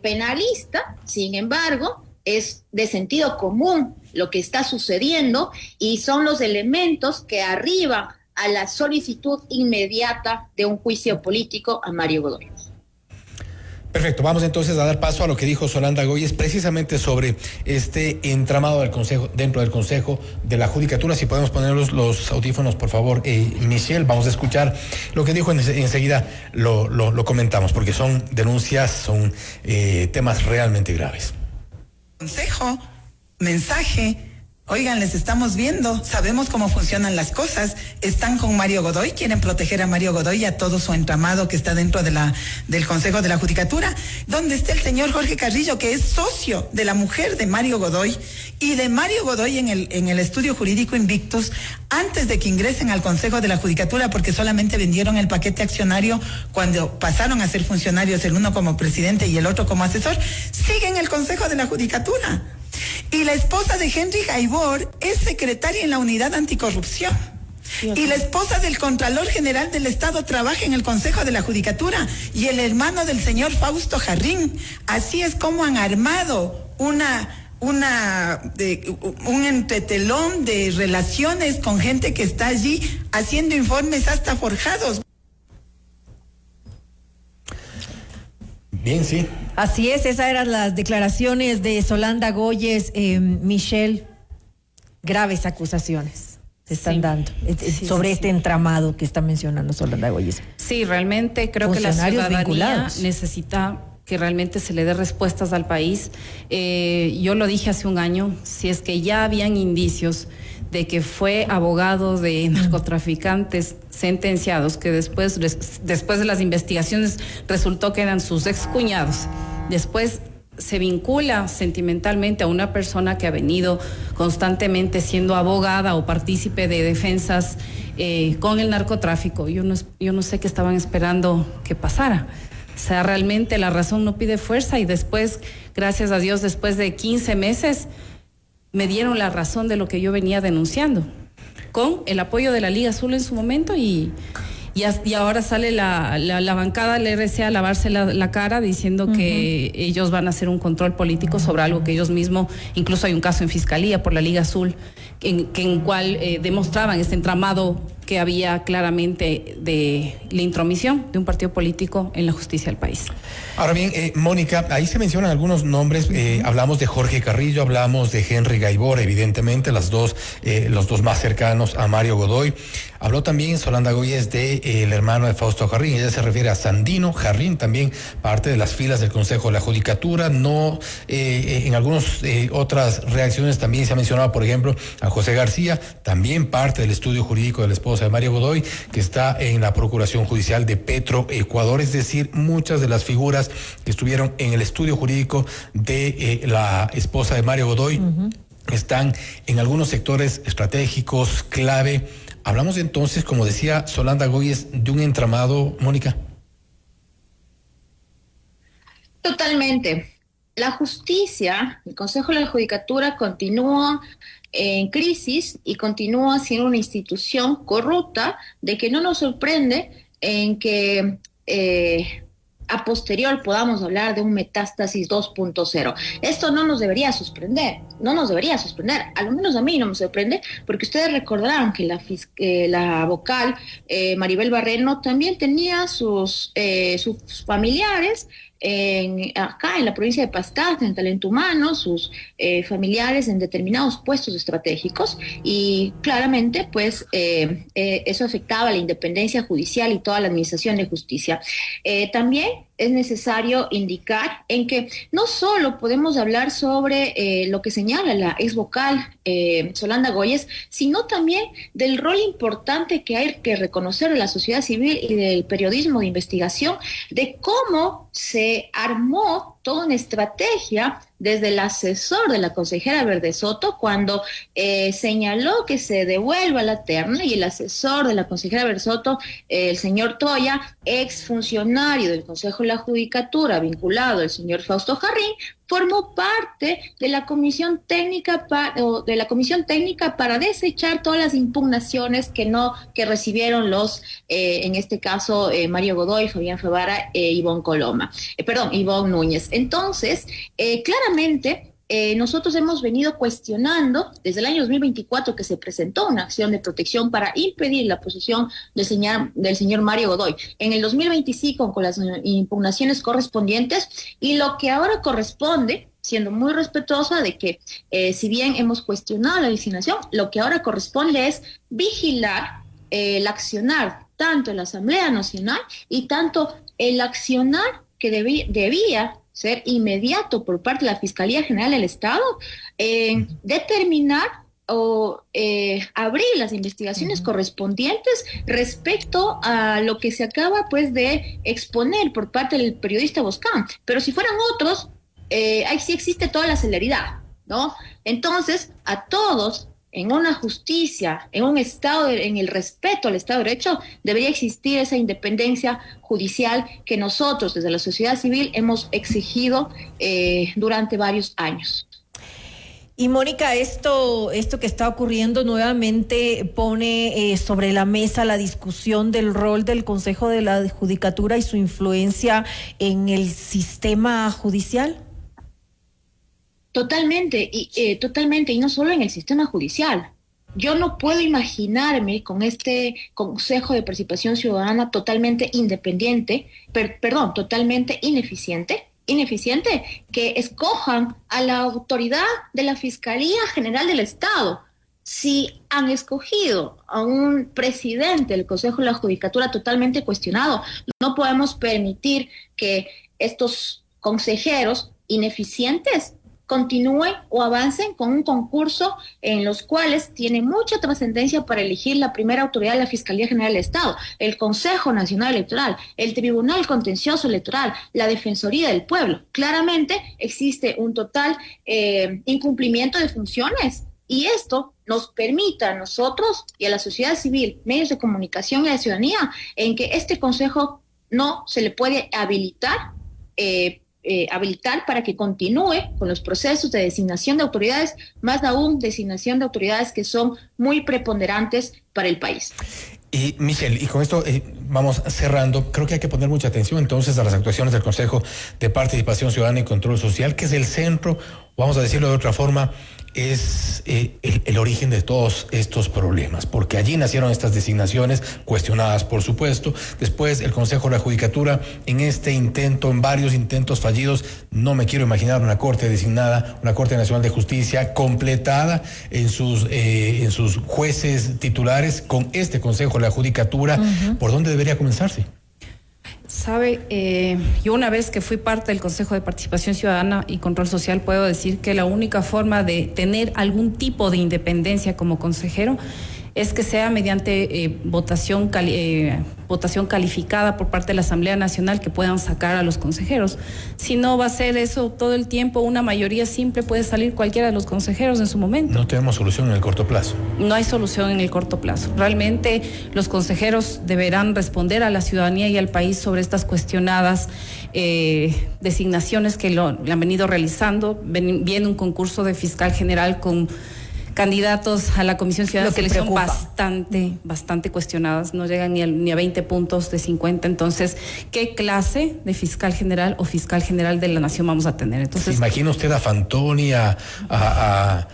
penalista, sin embargo, es de sentido común lo que está sucediendo, y son los elementos que arriban a la solicitud inmediata de un juicio político a Mario Godoy. Perfecto, vamos entonces a dar paso a lo que dijo Solanda Goyes precisamente sobre este entramado del Consejo, dentro del Consejo de la Judicatura. Si podemos poner los audífonos, por favor, Michelle, vamos a escuchar lo que dijo, enseguida lo comentamos, porque son denuncias, son temas realmente graves. Consejo, mensaje, oigan, les estamos viendo, sabemos cómo funcionan las cosas, están con Mario Godoy, quieren proteger a Mario Godoy y a todo su entramado que está dentro del Consejo de la Judicatura, donde está el señor Jorge Carrillo, que es socio de la mujer de Mario Godoy y de Mario Godoy en el estudio jurídico Invictus, antes de que ingresen al Consejo de la Judicatura, porque solamente vendieron el paquete accionario cuando pasaron a ser funcionarios, el uno como presidente y el otro como asesor, siguen el Consejo de la Judicatura. Y la esposa de Henry Gaibor es secretaria en la Unidad Anticorrupción. Y la esposa del Contralor General del Estado trabaja en el Consejo de la Judicatura, y el hermano del señor Fausto Jarrín. Así es como han armado un entretelón de relaciones con gente que está allí haciendo informes hasta forjados. Bien, sí. Así es, esas eran las declaraciones de Solanda Goyes. Michelle, graves acusaciones se están dando sobre este entramado que está mencionando Solanda Goyes. Sí, realmente creo que la ciudadanía necesita que realmente se le dé respuestas al país. Yo lo dije hace un año, si es que ya habían indicios de que fue abogado de narcotraficantes sentenciados, que después de las investigaciones resultó que eran sus excuñados, después se vincula sentimentalmente a una persona que ha venido constantemente siendo abogada o partícipe de defensas con el narcotráfico. Yo no sé qué estaban esperando que pasara. O sea, realmente la razón no pide fuerza, y después, gracias a Dios, después de 15 meses, me dieron la razón de lo que yo venía denunciando, con el apoyo de la Liga Azul en su momento, y ahora sale la bancada del RCA a lavarse la cara diciendo que ellos van a hacer un control político sobre algo que ellos mismos, incluso hay un caso en Fiscalía por la Liga Azul, en cual demostraban este entramado que había claramente de la intromisión de un partido político en la justicia del país. Ahora bien, Mónica, ahí se mencionan algunos nombres, hablamos de Jorge Carrillo, hablamos de Henry Gaibor, evidentemente los dos más cercanos a Mario Godoy. Habló también Solanda Goyes el hermano de Fausto Jarrín, ella se refiere a Sandino Jarrín, también parte de las filas del Consejo de la Judicatura. No, en algunas otras reacciones también se ha mencionado, por ejemplo, a José García, también parte del estudio jurídico de la esposa de Mario Godoy, que está en la Procuración Judicial de Petro, Ecuador. Es decir, muchas de las figuras que estuvieron en el estudio jurídico de la esposa de Mario Godoy están en algunos sectores estratégicos clave. Hablamos entonces, como decía Solanda Goyes, de un entramado, Mónica. Totalmente. La justicia, el Consejo de la Judicatura continúa en crisis y continúa siendo una institución corrupta, de que no nos sorprende en que a posterior podamos hablar de un metástasis 2.0. Esto no nos debería sorprender, a lo menos a mí no me sorprende, porque ustedes recordarán que la vocal Maribel Barreno también tenía sus familiares acá en la provincia de Pastaza, en Talento Humano, sus familiares en determinados puestos estratégicos, y claramente pues eso afectaba la independencia judicial y toda la administración de justicia. También es necesario indicar en que no solo podemos hablar sobre lo que señala la ex vocal Solanda Goyes, sino también del rol importante que hay que reconocer de la sociedad civil y del periodismo de investigación, de cómo se armó toda una estrategia desde el asesor de la consejera Verde Soto cuando señaló que se devuelva la terna, y el asesor de la consejera Verde Soto, el señor Toya, ex funcionario del Consejo de la Judicatura vinculado al señor Fausto Jarrín, formó parte de la comisión técnica para desechar todas las impugnaciones que recibieron los en este caso Mario Godoy, Fabián Favara e Ivonne Núñez. Entonces, claramente nosotros hemos venido cuestionando desde el año 2024 que se presentó una acción de protección para impedir la posesión del señor Mario Godoy. En el 2025 con las impugnaciones correspondientes, y lo que ahora corresponde, siendo muy respetuosa de que si bien hemos cuestionado la designación, lo que ahora corresponde es vigilar el accionar tanto en la Asamblea Nacional y tanto el accionar que debía ser inmediato por parte de la Fiscalía General del Estado, determinar o abrir las investigaciones correspondientes respecto a lo que se acaba pues de exponer por parte del periodista Boscán. Pero si fueran otros, ahí sí existe toda la celeridad, ¿no? Entonces, a todos, en una justicia, en un Estado, en el respeto al Estado de Derecho, debería existir esa independencia judicial que nosotros desde la sociedad civil hemos exigido durante varios años. Y Mónica, esto que está ocurriendo nuevamente pone sobre la mesa la discusión del rol del Consejo de la Judicatura y su influencia en el sistema judicial. Totalmente, y no solo en el sistema judicial. Yo no puedo imaginarme con este Consejo de Participación Ciudadana totalmente independiente, totalmente ineficiente, que escojan a la autoridad de la Fiscalía General del Estado. Si han escogido a un presidente del Consejo de la Judicatura totalmente cuestionado, no podemos permitir que estos consejeros ineficientes continúen o avancen con un concurso en los cuales tiene mucha trascendencia para elegir la primera autoridad de la Fiscalía General del Estado, el Consejo Nacional Electoral, el Tribunal Contencioso Electoral, la Defensoría del Pueblo. Claramente existe un total incumplimiento de funciones, y esto nos permite a nosotros y a la sociedad civil, medios de comunicación y a la ciudadanía, en que este consejo no se le puede habilitar para que continúe con los procesos de designación de autoridades, más aún designación de autoridades que son muy preponderantes para el país. Y Michelle, y con esto vamos cerrando, creo que hay que poner mucha atención entonces a las actuaciones del Consejo de Participación Ciudadana y Control Social, que es el centro, vamos a decirlo de otra forma, es el origen de todos estos problemas, porque allí nacieron estas designaciones, cuestionadas por supuesto. Después el Consejo de la Judicatura, en varios intentos fallidos, no me quiero imaginar una corte designada, una Corte Nacional de Justicia completada en sus jueces titulares con este Consejo de la Judicatura. ¿Por dónde debería comenzarse? Sabe, yo una vez que fui parte del Consejo de Participación Ciudadana y Control Social, puedo decir que la única forma de tener algún tipo de independencia como consejero es que sea mediante votación calificada por parte de la Asamblea Nacional, que puedan sacar a los consejeros. Si no va a ser eso todo el tiempo, una mayoría simple, puede salir cualquiera de los consejeros en su momento. No tenemos solución en el corto plazo. No hay solución en el corto plazo. Realmente los consejeros deberán responder a la ciudadanía y al país sobre estas cuestionadas designaciones que lo han venido realizando. Viene un concurso de fiscal general con candidatos a la Comisión Ciudadana de Selección bastante cuestionadas, no llegan ni a 20 puntos de 50. Entonces, ¿qué clase de fiscal general o fiscal general de la nación vamos a tener? Entonces, ¿se imagina usted a Fantoni, a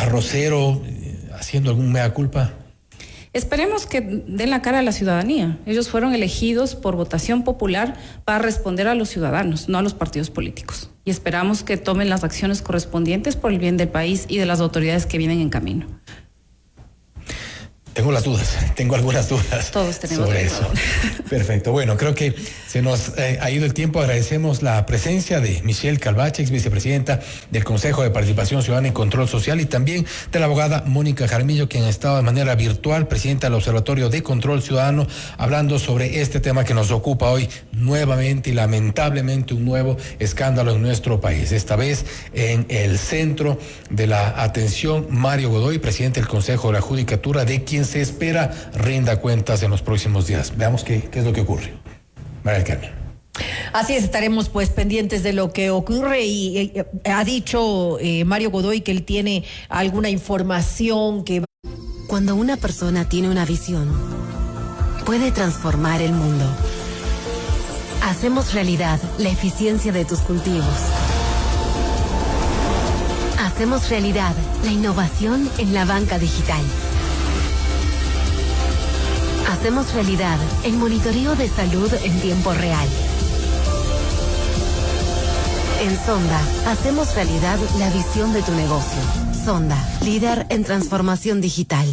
Rosero haciendo algún mea culpa? Esperemos que den la cara a la ciudadanía. Ellos fueron elegidos por votación popular para responder a los ciudadanos, no a los partidos políticos. Y esperamos que tomen las acciones correspondientes por el bien del país y de las autoridades que vienen en camino. Tengo algunas dudas. Todos tenemos sobre eso. Perfecto. Bueno, creo que se nos ha ido el tiempo. Agradecemos la presencia de Michelle Calvache, ex vicepresidenta del Consejo de Participación Ciudadana y Control Social, y también de la abogada Mónica Jaramillo, quien ha estado de manera virtual, presidenta del Observatorio de Control Ciudadano, hablando sobre este tema que nos ocupa hoy nuevamente y lamentablemente un nuevo escándalo en nuestro país. Esta vez en el centro de la atención, Mario Godoy, presidente del Consejo de la Judicatura, de quien se espera rinda cuentas en los próximos días. Veamos qué es lo que ocurre. María del Carmen. Así es, estaremos pues pendientes de lo que ocurre y ha dicho Mario Godoy que él tiene alguna información que... Cuando una persona tiene una visión, puede transformar el mundo. Hacemos realidad la eficiencia de tus cultivos. Hacemos realidad la innovación en la banca digital. Hacemos realidad el monitoreo de salud en tiempo real. En Sonda, hacemos realidad la visión de tu negocio. Sonda, líder en transformación digital.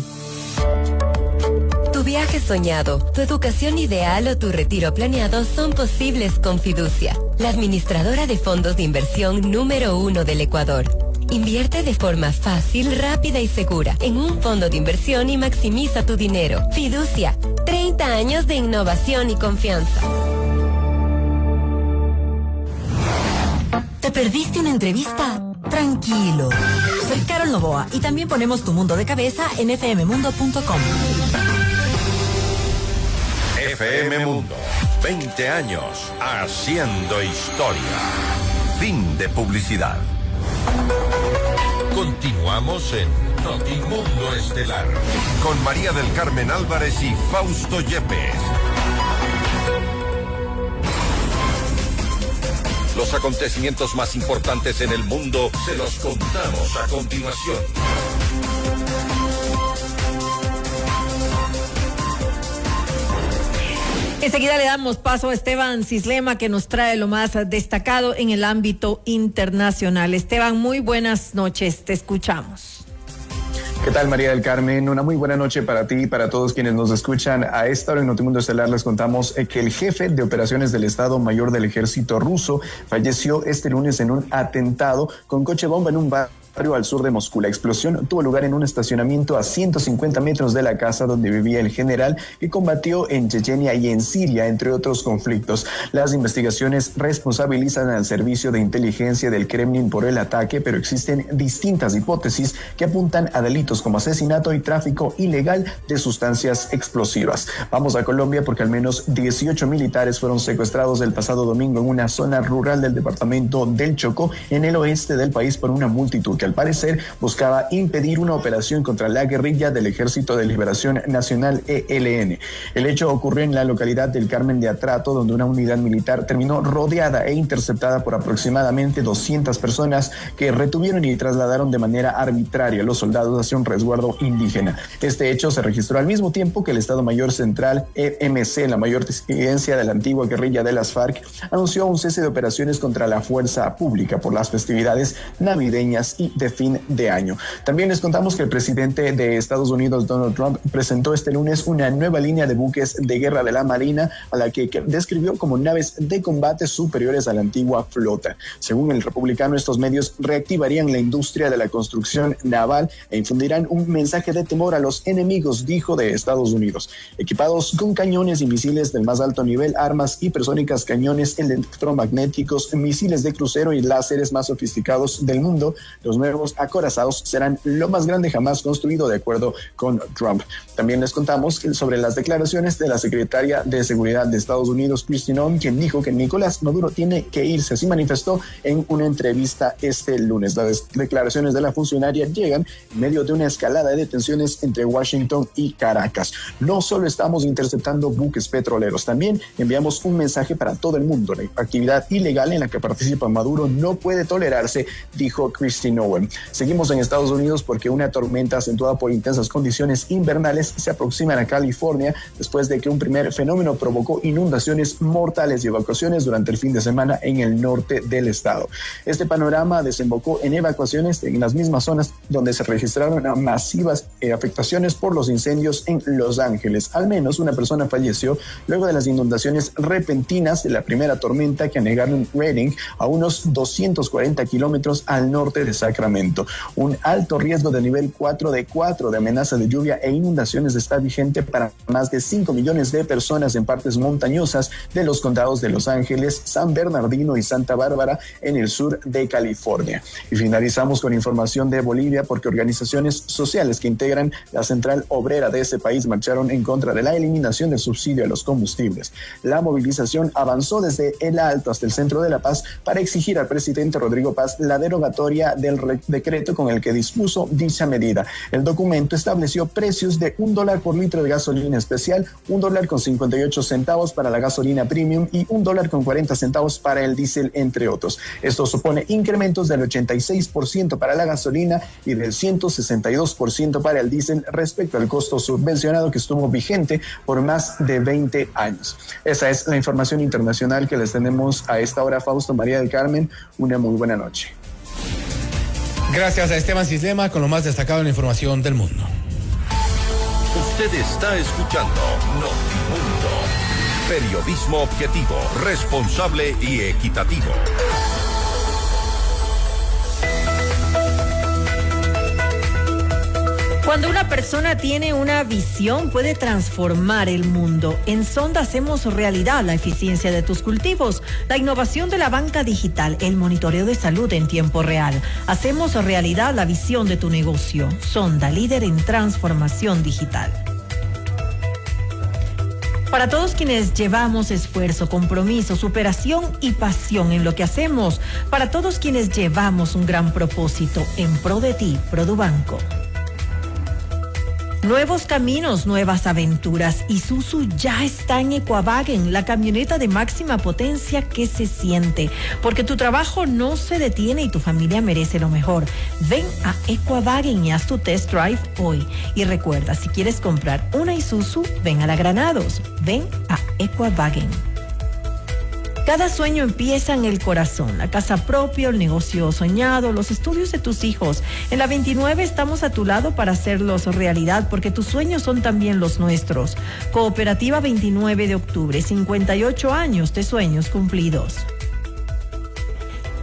Tu viaje soñado, tu educación ideal o tu retiro planeado son posibles con Fiducia, la administradora de fondos de inversión número 1 del Ecuador. Invierte de forma fácil, rápida y segura en un fondo de inversión y maximiza tu dinero. Fiducia, 30 años de innovación y confianza. ¿Te perdiste una entrevista? Tranquilo. Soy Carol Novoa y también ponemos tu mundo de cabeza en fmmundo.com. FM Mundo, 20 años haciendo historia. Fin de publicidad. Continuamos en Notimundo Estelar con María del Carmen Álvarez y Fausto Yepes. Los acontecimientos más importantes en el mundo se los contamos a continuación. Enseguida le damos paso a Esteban Cislema, que nos trae lo más destacado en el ámbito internacional. Esteban, muy buenas noches, te escuchamos. ¿Qué tal, María del Carmen? Una muy buena noche para ti y para todos quienes nos escuchan. A esta hora en Notimundo Estelar les contamos que el jefe de operaciones del Estado Mayor del Ejército ruso falleció este lunes en un atentado con coche bomba en un barrio al sur de Moscú. La explosión tuvo lugar en un estacionamiento a 150 metros de la casa donde vivía el general, que combatió en Chechenia y en Siria, entre otros conflictos. Las investigaciones responsabilizan al servicio de inteligencia del Kremlin por el ataque, pero existen distintas hipótesis que apuntan a delitos como asesinato y tráfico ilegal de sustancias explosivas. Vamos a Colombia porque al menos 18 militares fueron secuestrados el pasado domingo en una zona rural del departamento del Chocó, en el oeste del país, por una multitud que al parecer buscaba impedir una operación contra la guerrilla del Ejército de Liberación Nacional, ELN. El hecho ocurrió en la localidad del Carmen de Atrato, donde una unidad militar terminó rodeada e interceptada por aproximadamente 200 personas que retuvieron y trasladaron de manera arbitraria a los soldados hacia un resguardo indígena. Este hecho se registró al mismo tiempo que el Estado Mayor Central, EMC, la mayor disidencia de la antigua guerrilla de las FARC, anunció un cese de operaciones contra la fuerza pública por las festividades navideñas y de fin de año. También les contamos que el presidente de Estados Unidos, Donald Trump, presentó este lunes una nueva línea de buques de guerra de la Marina, a la que describió como naves de combate superiores a la antigua flota. Según el republicano, estos medios reactivarían la industria de la construcción naval e infundirán un mensaje de temor a los enemigos, dijo, de Estados Unidos. Equipados con cañones y misiles del más alto nivel, armas hipersónicas, cañones electromagnéticos, misiles de crucero y láseres más sofisticados del mundo, los nuevos acorazados serán lo más grande jamás construido, de acuerdo con Trump. También les contamos sobre las declaraciones de la secretaria de Seguridad de Estados Unidos, Kristi Noem, quien dijo que Nicolás Maduro tiene que irse. Así manifestó en una entrevista este lunes. Las declaraciones de la funcionaria llegan en medio de una escalada de detenciones entre Washington y Caracas. No solo estamos interceptando buques petroleros, también enviamos un mensaje para todo el mundo. La actividad ilegal en la que participa Maduro no puede tolerarse, dijo Kristi Noem. Bueno, seguimos en Estados Unidos porque una tormenta acentuada por intensas condiciones invernales se aproxima a California después de que un primer fenómeno provocó inundaciones mortales y evacuaciones durante el fin de semana en el norte del estado. Este panorama desembocó en evacuaciones en las mismas zonas donde se registraron masivas afectaciones por los incendios en Los Ángeles. Al menos una persona falleció luego de las inundaciones repentinas de la primera tormenta que anegaron Redding a unos 240 kilómetros al norte de Sacramento. Un alto riesgo de nivel 4 de amenaza de lluvia e inundaciones está vigente para más de 5 millones de personas en partes montañosas de los condados de Los Ángeles, San Bernardino y Santa Bárbara en el sur de California. Y finalizamos con información de Bolivia porque organizaciones sociales que integran la central obrera de ese país marcharon en contra de la eliminación del subsidio a los combustibles. La movilización avanzó desde el Alto hasta el centro de La Paz para exigir al presidente Rodrigo Paz la derogatoria del decreto con el que dispuso dicha medida. El documento estableció precios de $1 por litro de gasolina especial, $1.58 para la gasolina premium y $1.40 para el diésel, entre otros. Esto supone incrementos del 86% para la gasolina y del 162% para el diésel respecto al costo subvencionado que estuvo vigente por más de 20 años. Esa es la información internacional que les tenemos a esta hora. Fausto, María del Carmen, una muy buena noche. Gracias a Esteban Cislema con lo más destacado en la información del mundo. Usted está escuchando Notimundo. Periodismo objetivo, responsable y equitativo. Cuando una persona tiene una visión, puede transformar el mundo. En Sonda hacemos realidad la eficiencia de tus cultivos, la innovación de la banca digital, el monitoreo de salud en tiempo real. Hacemos realidad la visión de tu negocio. Sonda, líder en transformación digital. Para todos quienes llevamos esfuerzo, compromiso, superación y pasión en lo que hacemos. Para todos quienes llevamos un gran propósito en pro de ti, Produbanco. Nuevos caminos, nuevas aventuras. Isuzu ya está en Equavagen, la camioneta de máxima potencia que se siente. Porque tu trabajo no se detiene y tu familia merece lo mejor. Ven a Equavagen y haz tu test drive hoy. Y recuerda, si quieres comprar una Isuzu, ven a la Granados. Ven a Equavagen. Cada sueño empieza en el corazón, la casa propia, el negocio soñado, los estudios de tus hijos. En la 29 estamos a tu lado para hacerlos realidad, porque tus sueños son también los nuestros. Cooperativa 29 de octubre, 58 años de sueños cumplidos.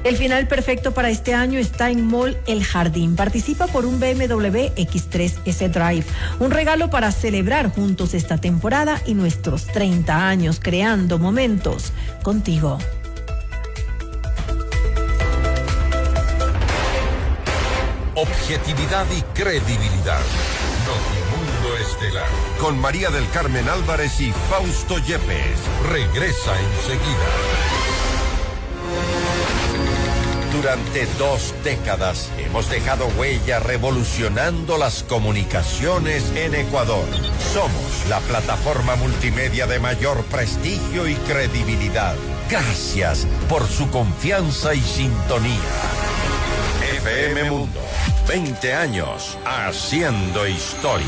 El final perfecto para este año está en Mall El Jardín. Participa por un BMW X3 S-Drive. Un regalo para celebrar juntos esta temporada y nuestros 30 años creando momentos contigo. Objetividad y credibilidad. Notimundo Estelar. Con María del Carmen Álvarez y Fausto Yepes. Regresa enseguida. Durante 2 décadas hemos dejado huella revolucionando las comunicaciones en Ecuador. Somos la plataforma multimedia de mayor prestigio y credibilidad. Gracias por su confianza y sintonía. FM Mundo, 20 años haciendo historia.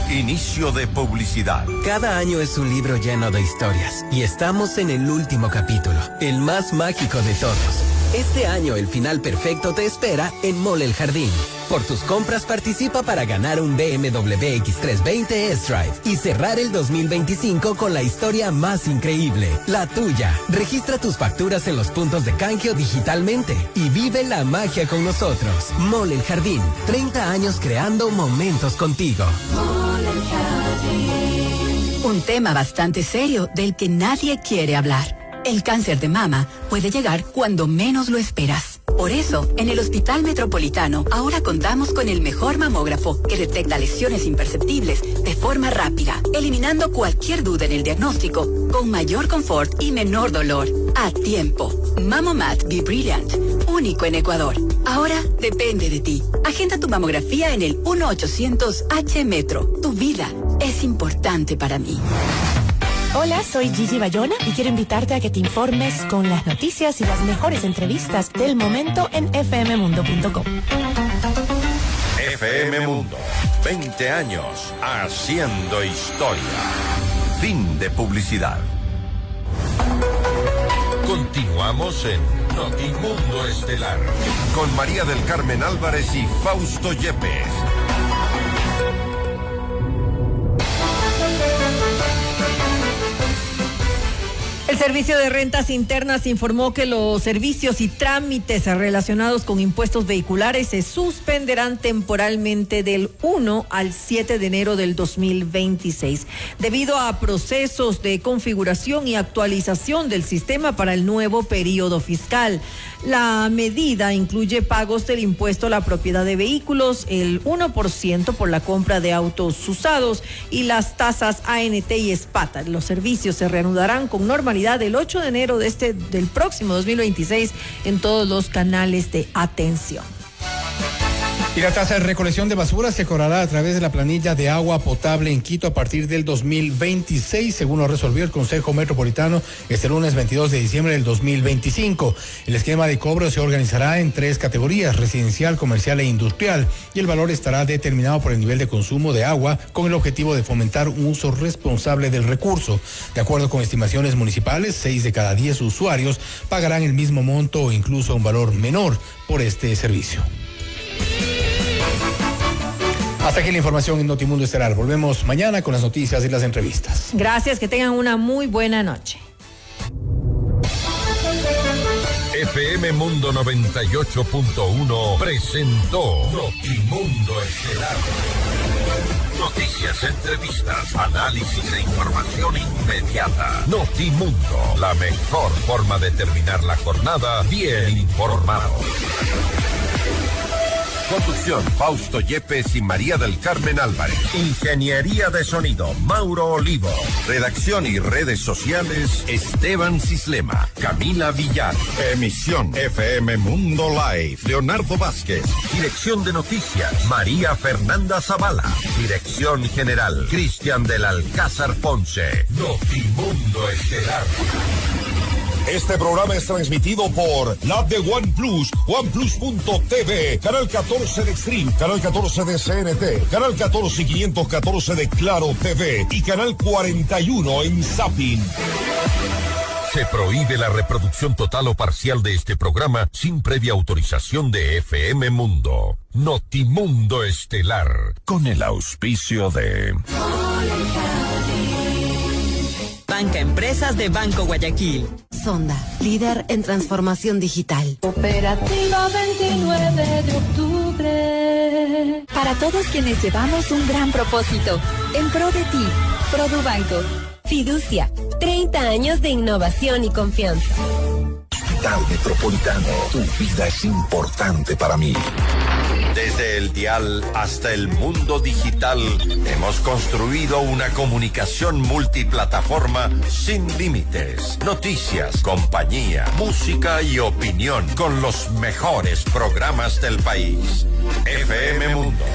Inicio de publicidad. Cada año es un libro lleno de historias y estamos en el último capítulo, el más mágico de todos. Este año el final perfecto te espera en Mall El Jardín. Por tus compras participa para ganar un BMW X3 20 S-Drive y cerrar el 2025 con la historia más increíble, la tuya. Registra tus facturas en los puntos de canje digitalmente y vive la magia con nosotros. Mall El Jardín, 30 años creando momentos contigo. Mall El Jardín. Un tema bastante serio del que nadie quiere hablar. El cáncer de mama puede llegar cuando menos lo esperas. Por eso, en el Hospital Metropolitano, ahora contamos con el mejor mamógrafo que detecta lesiones imperceptibles de forma rápida, eliminando cualquier duda en el diagnóstico, con mayor confort y menor dolor. A tiempo. Mamomat Be Brilliant, único en Ecuador. Ahora depende de ti. Agenda tu mamografía en el 1-800-H-Metro. Tu vida es importante para mí. Hola, soy Gigi Bayona y quiero invitarte a que te informes con las noticias y las mejores entrevistas del momento en fmmundo.com. FM Mundo, 20 años haciendo historia. Fin de publicidad. Continuamos en Notimundo Estelar con María del Carmen Álvarez y Fausto Yepes. El Servicio de Rentas Internas informó que los servicios y trámites relacionados con impuestos vehiculares se suspenderán temporalmente del 1 al 7 de enero del 2026, debido a procesos de configuración y actualización del sistema para el nuevo periodo fiscal. La medida incluye pagos del impuesto a la propiedad de vehículos, el 1% por la compra de autos usados y las tasas ANT y SPATA. Los servicios se reanudarán con normalidad el 8 de enero del próximo 2026 en todos los canales de atención. Y la tasa de recolección de basura se cobrará a través de la planilla de agua potable en Quito a partir del 2026, según lo resolvió el Consejo Metropolitano este lunes 22 de diciembre del 2025. El esquema de cobro se organizará en 3 categorías: residencial, comercial e industrial, y el valor estará determinado por el nivel de consumo de agua con el objetivo de fomentar un uso responsable del recurso. De acuerdo con estimaciones municipales, 6 de cada 10 usuarios pagarán el mismo monto o incluso un valor menor por este servicio. Hasta aquí la información en Notimundo Estelar. Volvemos mañana con las noticias y las entrevistas. Gracias, que tengan una muy buena noche. FM Mundo 98.1 presentó Notimundo Estelar. Noticias, entrevistas, análisis e información inmediata. Notimundo, la mejor forma de terminar la jornada bien informado. Conducción, Fausto Yepes y María del Carmen Álvarez. Ingeniería de sonido, Mauro Olivo. Redacción y redes sociales, Esteban Cislema, Camila Villar. Emisión, FM Mundo Live, Leonardo Vázquez. Dirección de noticias, María Fernanda Zavala. Dirección general, Cristian del Alcázar Ponce. Notimundo Estelar. Este programa es transmitido por la app de OnePlus, OnePlus.tv, Canal 14 de Stream, Canal 14 de CNT, Canal 14 y 514 de Claro TV y Canal 41 en Zapping. Se prohíbe la reproducción total o parcial de este programa sin previa autorización de FM Mundo. Notimundo Estelar, con el auspicio de... Banca Empresas de Banco Guayaquil. Sonda, líder en transformación digital. Operativa 29 de octubre. Para todos quienes llevamos un gran propósito, en pro de ti, Produbanco. Fiducia, 30 años de innovación y confianza. Hospital Metropolitano, tu vida es importante para mí. Desde el dial hasta el mundo digital, hemos construido una comunicación multiplataforma sin límites. Noticias, compañía, música y opinión con los mejores programas del país. FM Mundo.